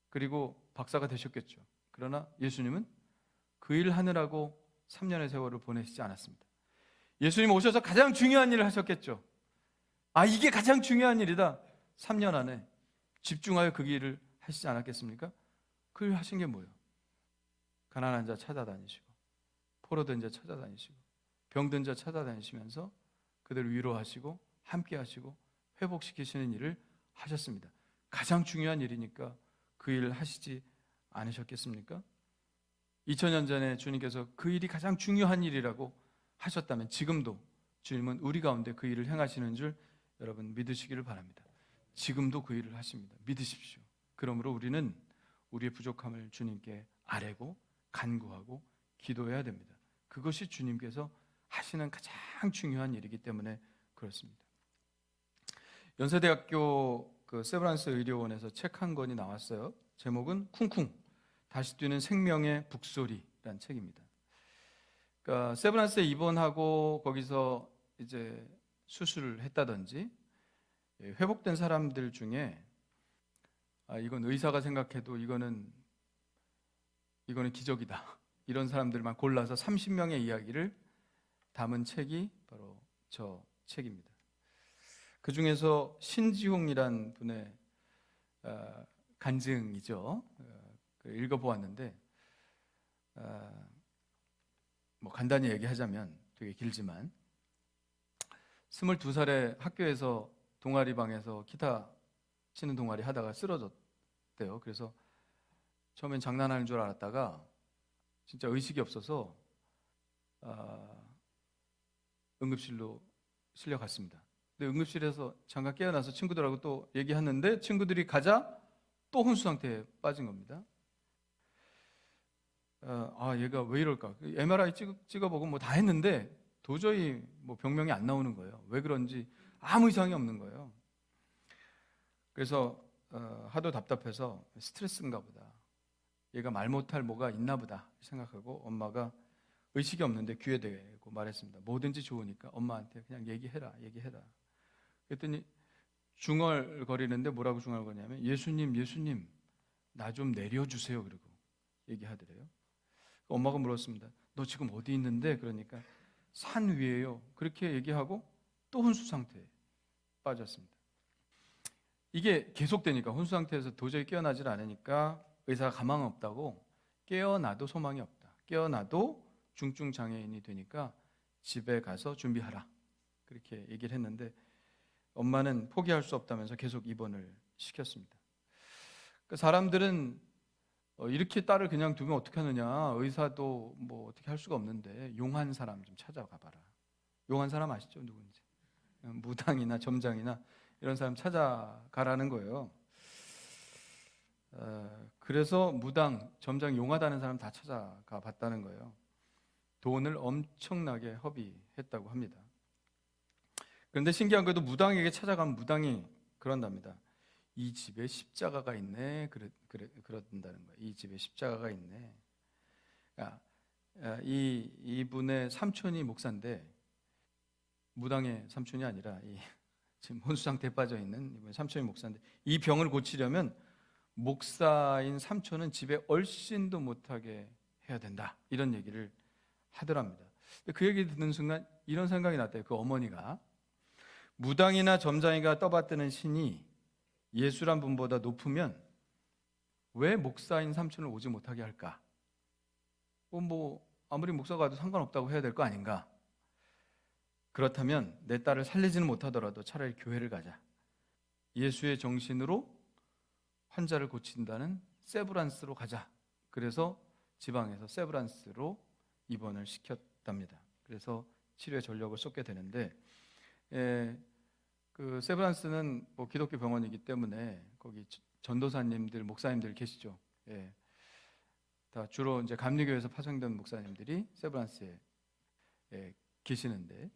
그리고 박사가 되셨겠죠. 그러나 예수님은 그 일을 하느라고 3년의 세월을 보내시지 않았습니다. 예수님 오셔서 가장 중요한 일을 하셨겠죠. 이게 가장 중요한 일이다. 3년 안에 집중하여 그 일을 하시지 않았겠습니까? 그 일 하신 게 뭐예요? 가난한 자 찾아다니시고 포로된 자 찾아다니시고 병든 자 찾아다니시면서 그들을 위로하시고 함께 하시고 회복시키시는 일을 하셨습니다. 가장 중요한 일이니까 그 일을 하시지 않으셨겠습니까? 2000년 전에 주님께서 그 일이 가장 중요한 일이라고 하셨다면 지금도 주님은 우리 가운데 그 일을 행하시는 줄 여러분 믿으시기를 바랍니다. 지금도 그 일을 하십니다. 믿으십시오. 그러므로 우리는 우리의 부족함을 주님께 아뢰고 간구하고 기도해야 됩니다. 그것이 주님께서 하시는 가장 중요한 일이기 때문에 그렇습니다. 연세대학교 그 세브란스 의료원에서 책 한 권이 나왔어요. 제목은 쿵쿵 다시 뛰는 생명의 북소리라는 책입니다. 그러니까 세브란스에 입원하고 거기서 이제 수술을 했다든지 회복된 사람들 중에 이건 의사가 생각해도 이거는 기적이다. 이런 사람들만 골라서 30명의 이야기를 담은 책이 바로 저 책입니다. 그 중에서 신지홍이란 분의 간증이죠. 읽어보았는데 뭐 간단히 얘기하자면 되게 길지만 22살에 학교에서 동아리방에서 기타 치는 동아리 하다가 쓰러졌대요. 그래서 처음엔 장난하는 줄 알았다가 진짜 의식이 없어서 응급실로 실려갔습니다. 근데 응급실에서 잠깐 깨어나서 친구들하고 또 얘기하는데 친구들이 가자 또 혼수 상태에 빠진 겁니다. 얘가 왜 이럴까? MRI 찍어보고 뭐 다 했는데 도저히 뭐 병명이 안 나오는 거예요. 왜 그런지 아무 이상이 없는 거예요. 그래서 하도 답답해서 스트레스인가 보다. 얘가 말 못할 뭐가 있나 보다 생각하고 엄마가 의식이 없는데 귀에 대고 말했습니다. 뭐든지 좋으니까 엄마한테 그냥 얘기해라. 그랬더니 중얼거리는데 뭐라고 중얼거리냐면 예수님 나 좀 내려주세요. 그러고 얘기하더래요. 엄마가 물었습니다. 너 지금 어디 있는데? 그러니까 산 위에요. 그렇게 얘기하고 또 혼수 상태에 빠졌습니다. 이게 계속되니까 혼수 상태에서 도저히 깨어나질 않으니까 의사가 가망 없다고 깨어나도 소망이 없다. 깨어나도 중증 장애인이 되니까 집에 가서 준비하라. 그렇게 얘기를 했는데 엄마는 포기할 수 없다면서 계속 입원을 시켰습니다. 그러니까 사람들은 이렇게 딸을 그냥 두면 어떻게 하느냐. 의사도 뭐 어떻게 할 수가 없는데 용한 사람 좀 찾아가 봐라. 용한 사람 아시죠? 누군지. 무당이나 점장이나 이런 사람 찾아가라는 거예요. 그래서 무당, 점장 용하다는 사람 다 찾아가 봤다는 거예요. 돈을 엄청나게 허비했다고 합니다. 그런데 신기한 것도 무당에게 찾아가면 무당이 그런답니다. 이 집에 십자가가 있네. 그런다는 거예요. 이 집에 십자가가 있네. 이분의 삼촌이 목사인데 무당의 삼촌이 아니라 지금 혼수 상태에 빠져 있는 이분의 삼촌이 목사인데 이 병을 고치려면 목사인 삼촌은 집에 얼씬도 못하게 해야 된다. 이런 얘기를 하더랍니다. 그 얘기 듣는 순간 이런 생각이 났대요. 그 어머니가 무당이나 점장이가 떠받드는 신이 예수란 분보다 높으면 왜 목사인 삼촌을 오지 못하게 할까? 뭐 아무리 목사가 와도 상관없다고 해야 될 거 아닌가? 그렇다면 내 딸을 살리지는 못하더라도 차라리 교회를 가자. 예수의 정신으로 환자를 고친다는 세브란스로 가자. 그래서 지방에서 세브란스로 입원을 시켰답니다. 그래서 치료에 전력을 쏟게 되는데, 그 세브란스는 뭐 기독교 병원이기 때문에 거기 전도사님들, 목사님들 계시죠. 다 주로 이제 감리교에서 파송된 목사님들이 세브란스에 계시는데,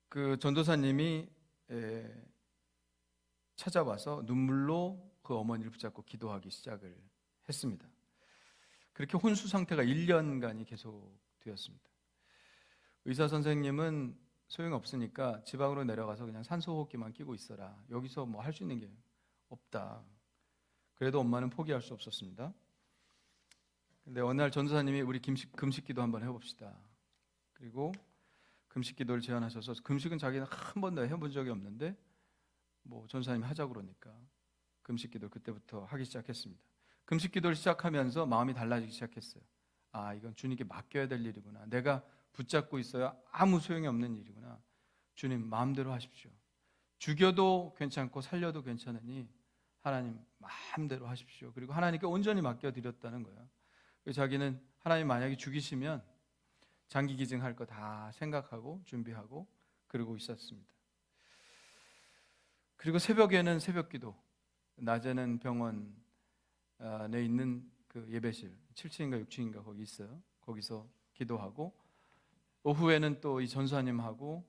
그 전도사님이 찾아와서 눈물로 그 어머니를 붙잡고 기도하기 시작을 했습니다. 그렇게 혼수 상태가 1년간이 계속되었습니다. 의사 선생님은 소용없으니까 지방으로 내려가서 그냥 산소호흡기만 끼고 있어라. 여기서 뭐 할 수 있는 게 없다. 그래도 엄마는 포기할 수 없었습니다. 근데 어느 날 전도사님이 우리 금식 기도 한번 해봅시다. 그리고 금식 기도를 제안하셔서, 금식은 자기는 한 번도 해본 적이 없는데 뭐 전도사님이 하자고 그러니까 금식 기도를 그때부터 하기 시작했습니다. 금식 기도를 시작하면서 마음이 달라지기 시작했어요. 아, 이건 주님께 맡겨야 될 일이구나. 내가 붙잡고 있어야 아무 소용이 없는 일이구나. 주님 마음대로 하십시오. 죽여도 괜찮고 살려도 괜찮으니 하나님 마음대로 하십시오. 그리고 하나님께 온전히 맡겨드렸다는 거예요. 자기는 하나님 만약에 죽이시면 장기 기증할 거 다 생각하고 준비하고 그러고 있었습니다. 그리고 새벽에는 새벽기도, 낮에는 병원 내 있는 그 예배실 7층인가 6층인가 거기 있어요. 거기서 기도하고, 오후에는 또 이 전사님하고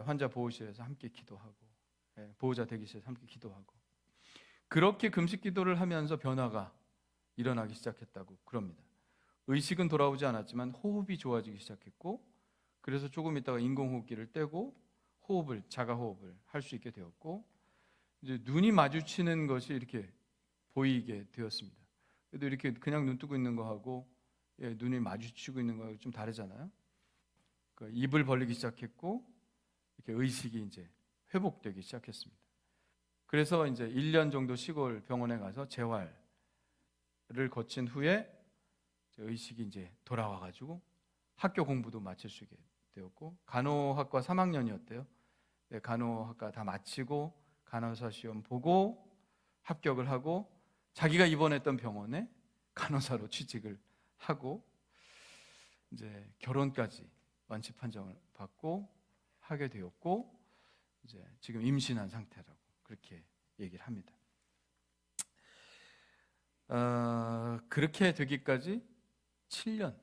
환자 보호실에서 함께 기도하고, 보호자 대기실에서 함께 기도하고, 그렇게 금식 기도를 하면서 변화가 일어나기 시작했다고 그럽니다. 의식은 돌아오지 않았지만 호흡이 좋아지기 시작했고, 그래서 조금 있다가 인공호흡기를 떼고 자가호흡을 할 수 있게 되었고, 이제 눈이 마주치는 것이 이렇게 보이게 되었습니다. 그래도 이렇게 그냥 눈 뜨고 있는 거하고 눈이 마주치고 있는 거하고 좀 다르잖아요. 그러니까 입을 벌리기 시작했고, 이렇게 의식이 이제 회복되기 시작했습니다. 그래서 이제 1년 정도 시골 병원에 가서 재활을 거친 후에 의식이 이제 돌아와가지고 학교 공부도 마칠 수 있게 되었고, 간호학과 3학년이었대요. 간호학과 다 마치고 간호사 시험 보고 합격을 하고 자기가 입원했던 병원에 간호사로 취직을 하고 이제 결혼까지 완치 판정을 받고 하게 되었고, 이제 지금 임신한 상태라고 그렇게 얘기를 합니다. 그렇게 되기까지 7년,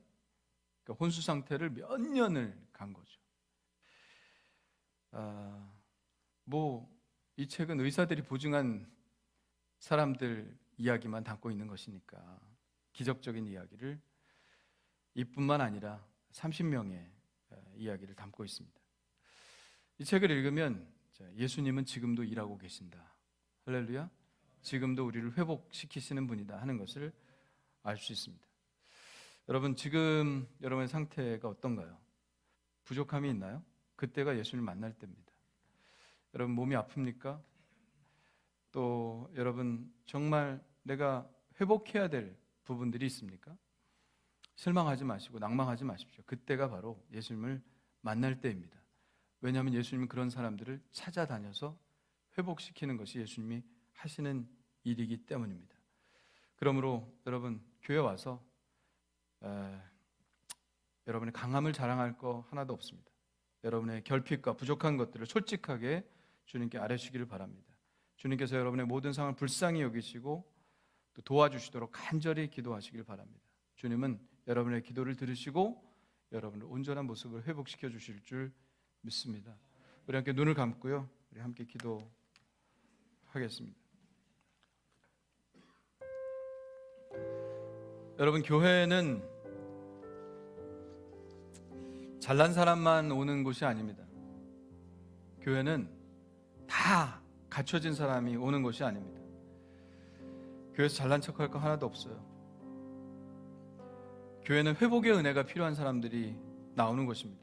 그러니까 혼수 상태를 몇 년을 간 거죠. 뭐 이 책은 의사들이 보증한 사람들 이야기만 담고 있는 것이니까 기적적인 이야기를, 이뿐만 아니라 30명의 이야기를 담고 있습니다. 이 책을 읽으면 예수님은 지금도 일하고 계신다. 할렐루야. 지금도 우리를 회복시키시는 분이다 하는 것을 알 수 있습니다. 여러분, 지금 여러분의 상태가 어떤가요? 부족함이 있나요? 그때가 예수님을 만날 때입니다. 여러분, 몸이 아픕니까? 또 여러분, 정말 내가 회복해야 될 부분들이 있습니까? 실망하지 마시고 낭망하지 마십시오. 그때가 바로 예수님을 만날 때입니다. 왜냐하면 예수님은 그런 사람들을 찾아다녀서 회복시키는 것이 예수님이 하시는 일이기 때문입니다. 그러므로 여러분, 교회 와서 여러분의 강함을 자랑할 거 하나도 없습니다. 여러분의 결핍과 부족한 것들을 솔직하게 주님께 아뢰시기를 바랍니다. 주님께서 여러분의 모든 상황을 불쌍히 여기시고 또 도와주시도록 간절히 기도하시길 바랍니다. 주님은 여러분의 기도를 들으시고 여러분을 온전한 모습을 회복시켜 주실 줄 믿습니다. 우리 함께 눈을 감고요, 우리 함께 기도하겠습니다. 여러분, 교회는 잘난 사람만 오는 곳이 아닙니다. 교회는 다 갖춰진 사람이 오는 곳이 아닙니다. 교회에서 잘난 척할 거 하나도 없어요. 교회는 회복의 은혜가 필요한 사람들이 나오는 것입니다.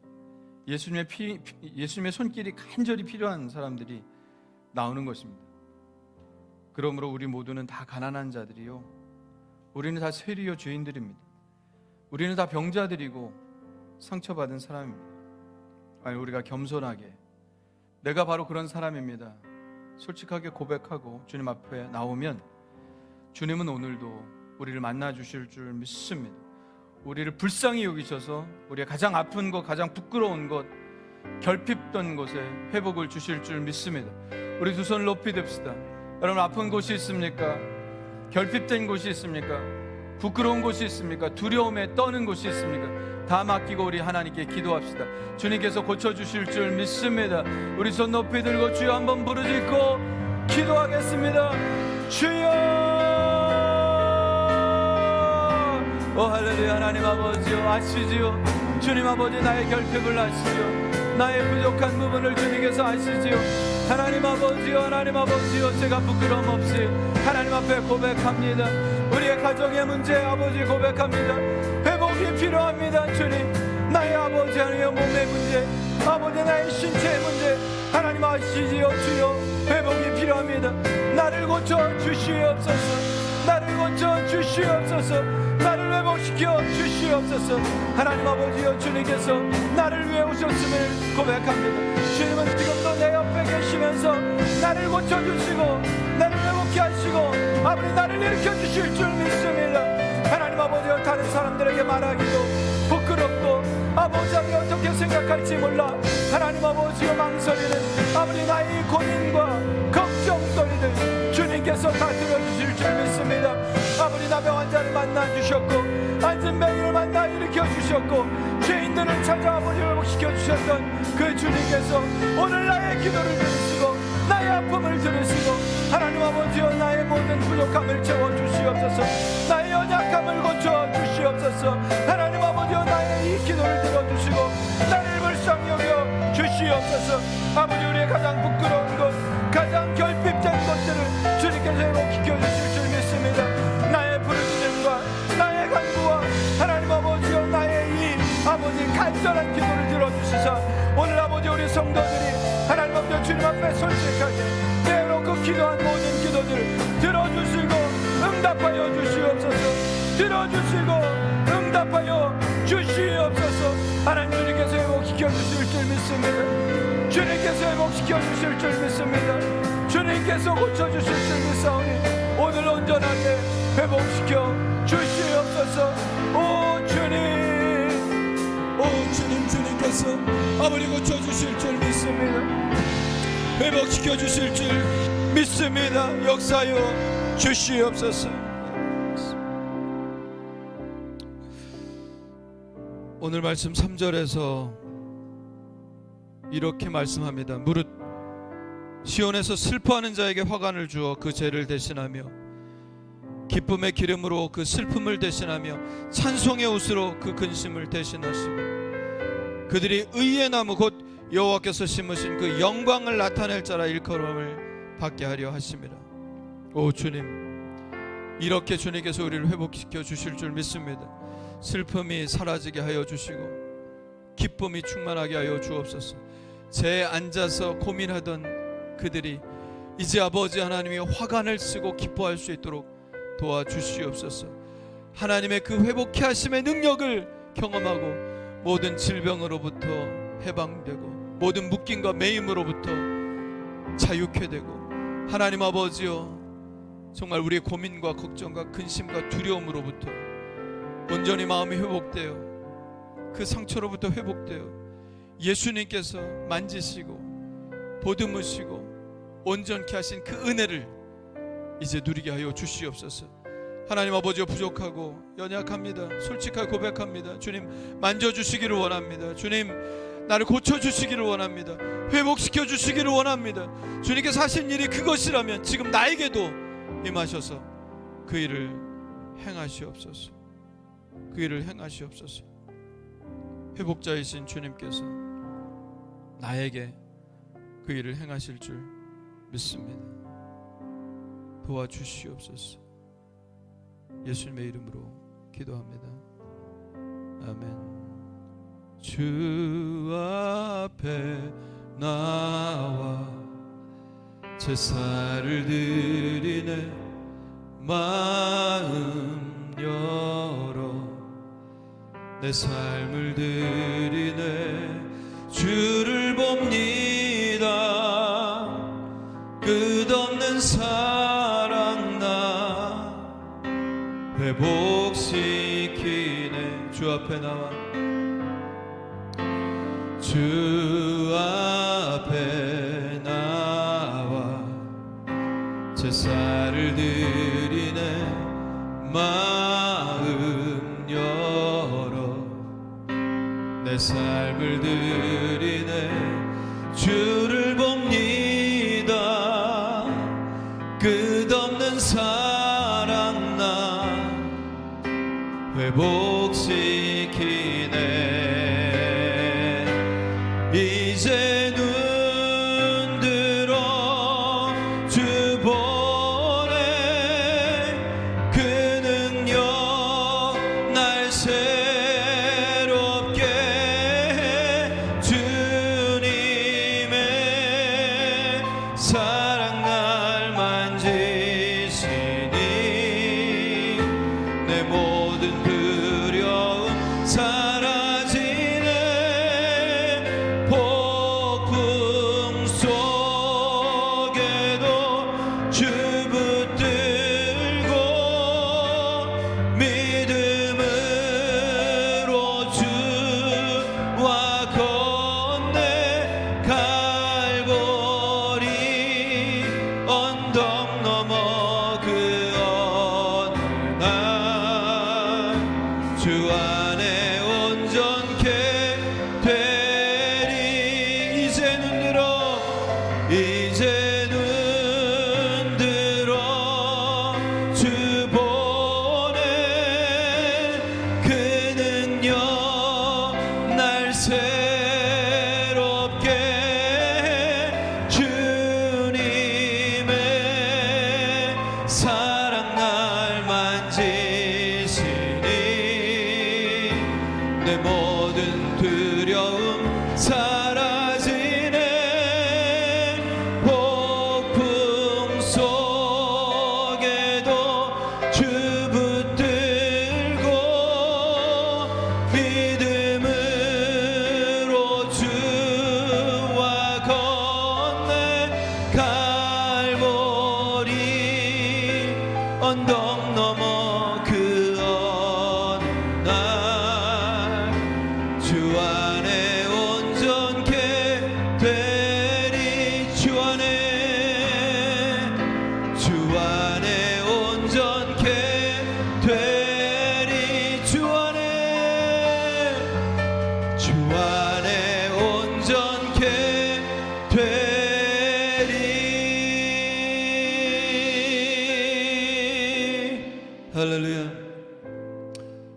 예수님의 손길이 간절히 필요한 사람들이 나오는 것입니다. 그러므로 우리 모두는 다 가난한 자들이요, 우리는 다 세리요 죄인들입니다. 우리는 다 병자들이고 상처받은 사람입니다. 아니, 우리가 겸손하게 내가 바로 그런 사람입니다, 솔직하게 고백하고 주님 앞에 나오면 주님은 오늘도 우리를 만나 주실 줄 믿습니다. 우리를 불쌍히 여기셔서 우리가 가장 아픈 것, 가장 부끄러운 것, 결핍된 곳에 회복을 주실 줄 믿습니다. 우리 두 손을 높이 듭시다. 여러분, 아픈 곳이 있습니까? 결핍된 곳이 있습니까? 부끄러운 곳이 있습니까? 두려움에 떠는 곳이 있습니까? 다 맡기고 우리 하나님께 기도합시다. 주님께서 고쳐주실 줄 믿습니다. 우리 손 높이 들고 주여 한번 부르짖고 기도하겠습니다. 주여! 오 할렐루야. 하나님 아버지요, 아시지요? 주님 아버지, 나의 결핍을 아시죠? 나의 부족한 부분을 주님께서 아시지요? 하나님 아버지요, 하나님 아버지요, 제가 부끄러움 없이 하나님 앞에 고백합니다. 우리의 가정의 문제 아버지 고백합니다. 회복이 필요합니다. 주님, 나의 아버지, 하나님의 몸의 문제, 아버지 나의 신체의 문제 하나님 아시지요? 주여, 회복이 필요합니다. 나를 고쳐 주시옵소서. 나를 고쳐 주시옵소서. 나를 회복시켜 주시옵소서. 하나님 아버지여, 주님께서 나를 위해 오셨음을 고백합니다. 주님은 지금도 내 옆에 계시면서 나를 고쳐주시고 나를 회복케 하시고 아버지 나를 일으켜주실 줄 믿습니다. 하나님 아버지여, 다른 사람들에게 말하기도 부끄럽고 아버지 어떻게 생각할지 몰라 하나님 아버지여 망설이는 아버지 나의 고민과 걱정거리들 주님께서 다 들어주실 줄 믿습니다. 아버지 나병 환자를 만나주셨고 앉은 뱅이를 만나 일으켜주셨고 죄인들을 찾아 아버지 회복시켜주셨던 그 주님께서 오늘 나의 기도를 들으시고 나의 아픔을 들으시고 하나님 아버지여, 나의 모든 부족함을 채워주시옵소서. 나의 연약함을 고쳐주시옵소서. 하나님 아버지여, 나의 이 기도를 들어주시고 나를 불쌍히 여겨 주시옵소서. 아버지, 우리의 가장 부끄러운 것, 가장 결핍된 것들을 주님께서 회복시켜 주실 줄 믿습니다. 나의 부르짖음과 나의 간구와 하나님 아버지여, 나의 이 아버지 간절한 기도를 들어주시사 오늘 아버지 우리 성도들이 하나님 아버지 주님 앞에 솔직하게 내놓고 기도한 모든 기도들을 들어주시고 응답하여 주시옵소서. 들어주시고 응답하여 주시옵소서. 하나님, 주님께서 회복시켜 주실 줄 믿습니다. 주님께서 회복시켜 주실 줄 믿습니다. 주님께서 고쳐주실 줄 믿사오니 오늘 온전하게 회복시켜 주시옵소서. 오 주님, 오 주님, 주님께서 아버지 고쳐주실 줄 믿습니다. 회복시켜 주실 줄 믿습니다. 역사여 주시옵소서. 오늘 말씀 3절에서 이렇게 말씀합니다. 무릇 시온에서 슬퍼하는 자에게 화관을 주어 그 죄를 대신하며 기쁨의 기름으로 그 슬픔을 대신하며 찬송의 옷으로 그 근심을 대신하시고 그들이 의의 나무 곧 여호와께서 심으신 그 영광을 나타낼 자라 일컬음을 받게 하려 하심이라. 오 주님, 이렇게 주님께서 우리를 회복시켜 주실 줄 믿습니다. 슬픔이 사라지게 하여 주시고 기쁨이 충만하게 하여 주옵소서. 죄에 앉아서 고민하던 그들이 이제 아버지 하나님의 화관을 쓰고 기뻐할 수 있도록 도와주시옵소서. 하나님의 그 회복케 하심의 능력을 경험하고 모든 질병으로부터 해방되고 모든 묶임과 매임으로부터 자유케 되고 하나님 아버지여, 정말 우리의 고민과 걱정과 근심과 두려움으로부터 온전히 마음이 회복되어 그 상처로부터 회복되어 예수님께서 만지시고 보듬으시고 온전케 하신 그 은혜를 이제 누리게 하여 주시옵소서. 하나님 아버지여, 부족하고 연약합니다. 솔직하게 고백합니다. 주님 만져주시기를 원합니다. 주님 나를 고쳐주시기를 원합니다. 회복시켜 주시기를 원합니다. 주님께서 하신 일이 그것이라면 지금 나에게도 임하셔서 그 일을 행하시옵소서. 그 일을 행하시옵소서. 회복자이신 주님께서 나에게 그 일을 행하실 줄 믿습니다. 도와주시옵소서. 예수님의 이름으로 기도합니다. 아멘. 주 앞에 나와 제사를 드리네. 마음 열어 내 삶을 드리네. 주를 봅니다. 끝없는 사랑 나 회복시키네. 주 앞에 나와 주 앞에 나와 제사를 드리네. 마음 열어 내 삶을 드리네. 주를 봅니다. 끝없는 사랑 나 회복시키네. 이제 눈 들어 주 보네. 그 능력 날 새롭게 해. 주님의 사랑 날 만지시니 내 모든 두려움 사라지네. 폭풍 속에도 주 붙들고 믿음으로 주와 건네. 갈보리 언덕 넘어 그 어느 날 주 안에 온전케 되리. 이제 눈 들어 이제 눈 들어 주 보네. 그 능력 날 새롭게 해. 주님의 사랑 날 만지시니 내 모든 두려움 사라지네. 폭풍 속에도 주 붙들고 믿음으로 주와 건네. 갈보리 언덕 넘어 그 어느 날 주 안에 온전케 되리. 주 안에 온전케 되리. 주 안에 온전케 되리. 할렐루야.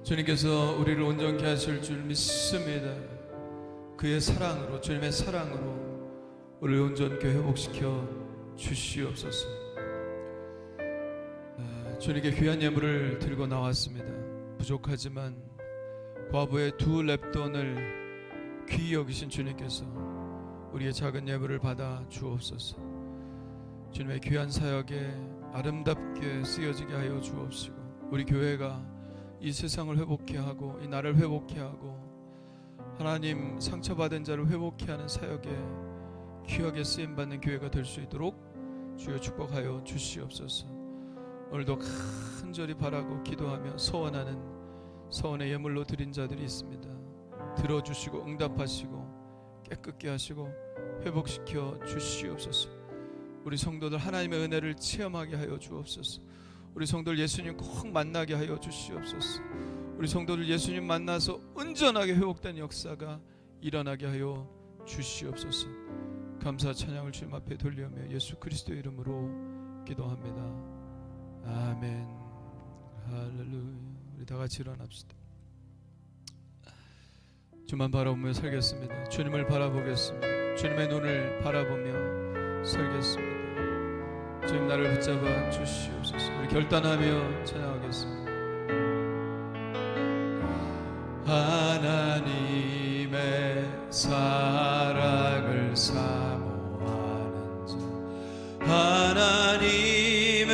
주님께서 우리를 온전케 하실 줄 믿습니다. 그의 사랑으로, 주님의 사랑으로 우리를 온전케 회복시켜 주시옵소서. 주님께 귀한 예물을 들고 나왔습니다. 부족하지만 과부의 2렙돈을 귀히 여기신 주님께서 우리의 작은 예물을 받아 주옵소서. 주님의 귀한 사역에 아름답게 쓰여지게 하여 주옵시고, 우리 교회가 이 세상을 회복케 하고 이 나라를 회복케 하고 하나님 상처받은 자를 회복케 하는 사역에 귀하게 쓰임받는 교회가 될 수 있도록 주여 축복하여 주시옵소서. 오늘도 간절히 바라고 기도하며 소원하는 소원의 예물로 드린 자들이 있습니다. 들어주시고 응답하시고 깨끗게 하시고 회복시켜 주시옵소서. 우리 성도들 하나님의 은혜를 체험하게 하여 주옵소서. 우리 성도들 예수님 꼭 만나게 하여 주시옵소서. 우리 성도들 예수님 만나서 온전하게 회복된 역사가 일어나게 하여 주시옵소서. 감사 찬양을 주님 앞에 돌리며 예수 그리스도의 이름으로 기도합니다. 아멘. 할렐루야. 우리 다 같이 일어납시다. 주만 바라보며 살겠습니다. 주님을 바라보겠습니다. 주님의 눈을 바라보며 살겠습니다. 주님 나를 붙잡아 주시옵소서. 우리 결단하며 찬양하겠습니다. 사랑을 사모하는 자 하나님의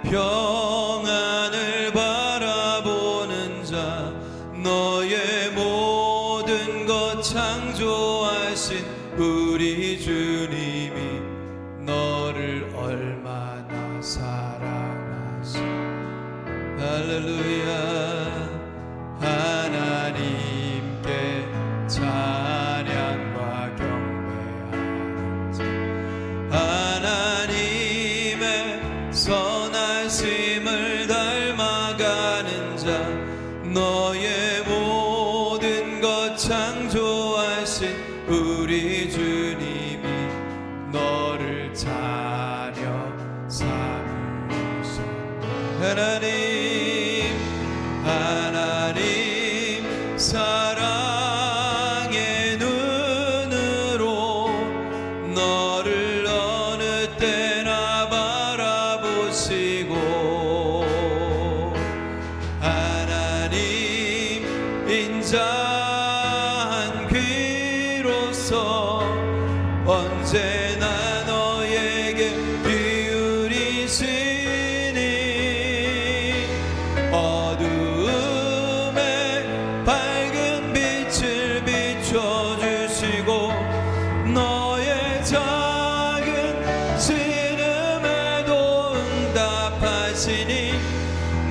평안을 바라보는 자 너의 모든 것 창조하신 우리 주님이 너를 얼마나 사랑하시 할렐루야 하나님께 찬양과 경배하는 자 하나님의 선하심을 닮아가는 자 너의 모든 것 창조하신 우리 주님이 너를 자녀 삼으셨네 하나님 사랑의 눈으로 너를 어느 때나 바라보시고 하나님 인자한 귀로서 언제나 너에게 기울이시니 어두움에 밝은 빛을 비춰주시고 너의 작은 신음에도 응답하시니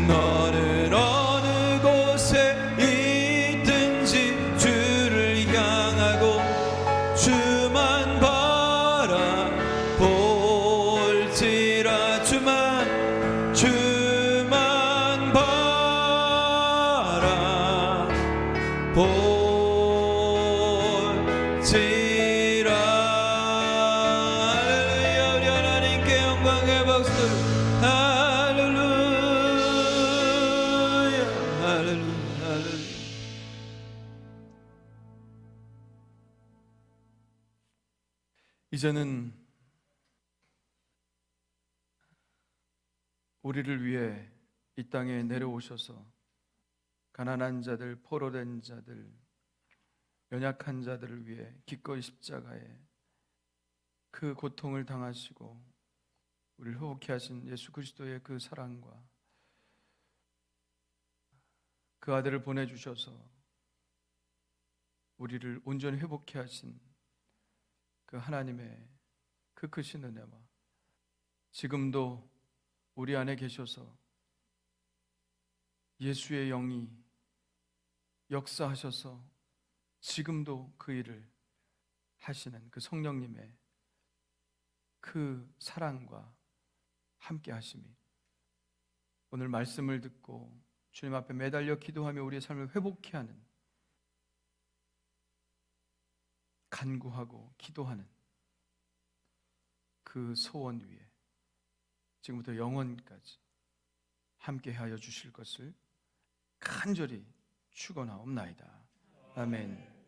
너는 어느 곳에 있든지 주를 향하고 주만 바라볼지라 주만 바라볼지라 할렐루야 우리 하나님께 영광의 박수 할렐루야 할렐루야 할렐루야 이제는 우리를 위해 이 땅에 내려오셔서 가난한 자들, 포로된 자들, 연약한 자들을 위해 기꺼이 십자가에 그 고통을 당하시고 우리를 회복케 하신 예수 그리스도의 그 사랑과 그 아들을 보내주셔서 우리를 온전히 회복케 하신 그 하나님의 그 크신 은혜와 지금도 우리 안에 계셔서 예수의 영이 역사하셔서 지금도 그 일을 하시는 그 성령님의 그 사랑과 함께 하심이 오늘 말씀을 듣고 주님 앞에 매달려 기도하며 우리의 삶을 회복케 하는 간구하고 기도하는 그 소원 위에 지금부터 영원까지 함께하여 주실 것을 간절히 축원하옵나이다. 아멘.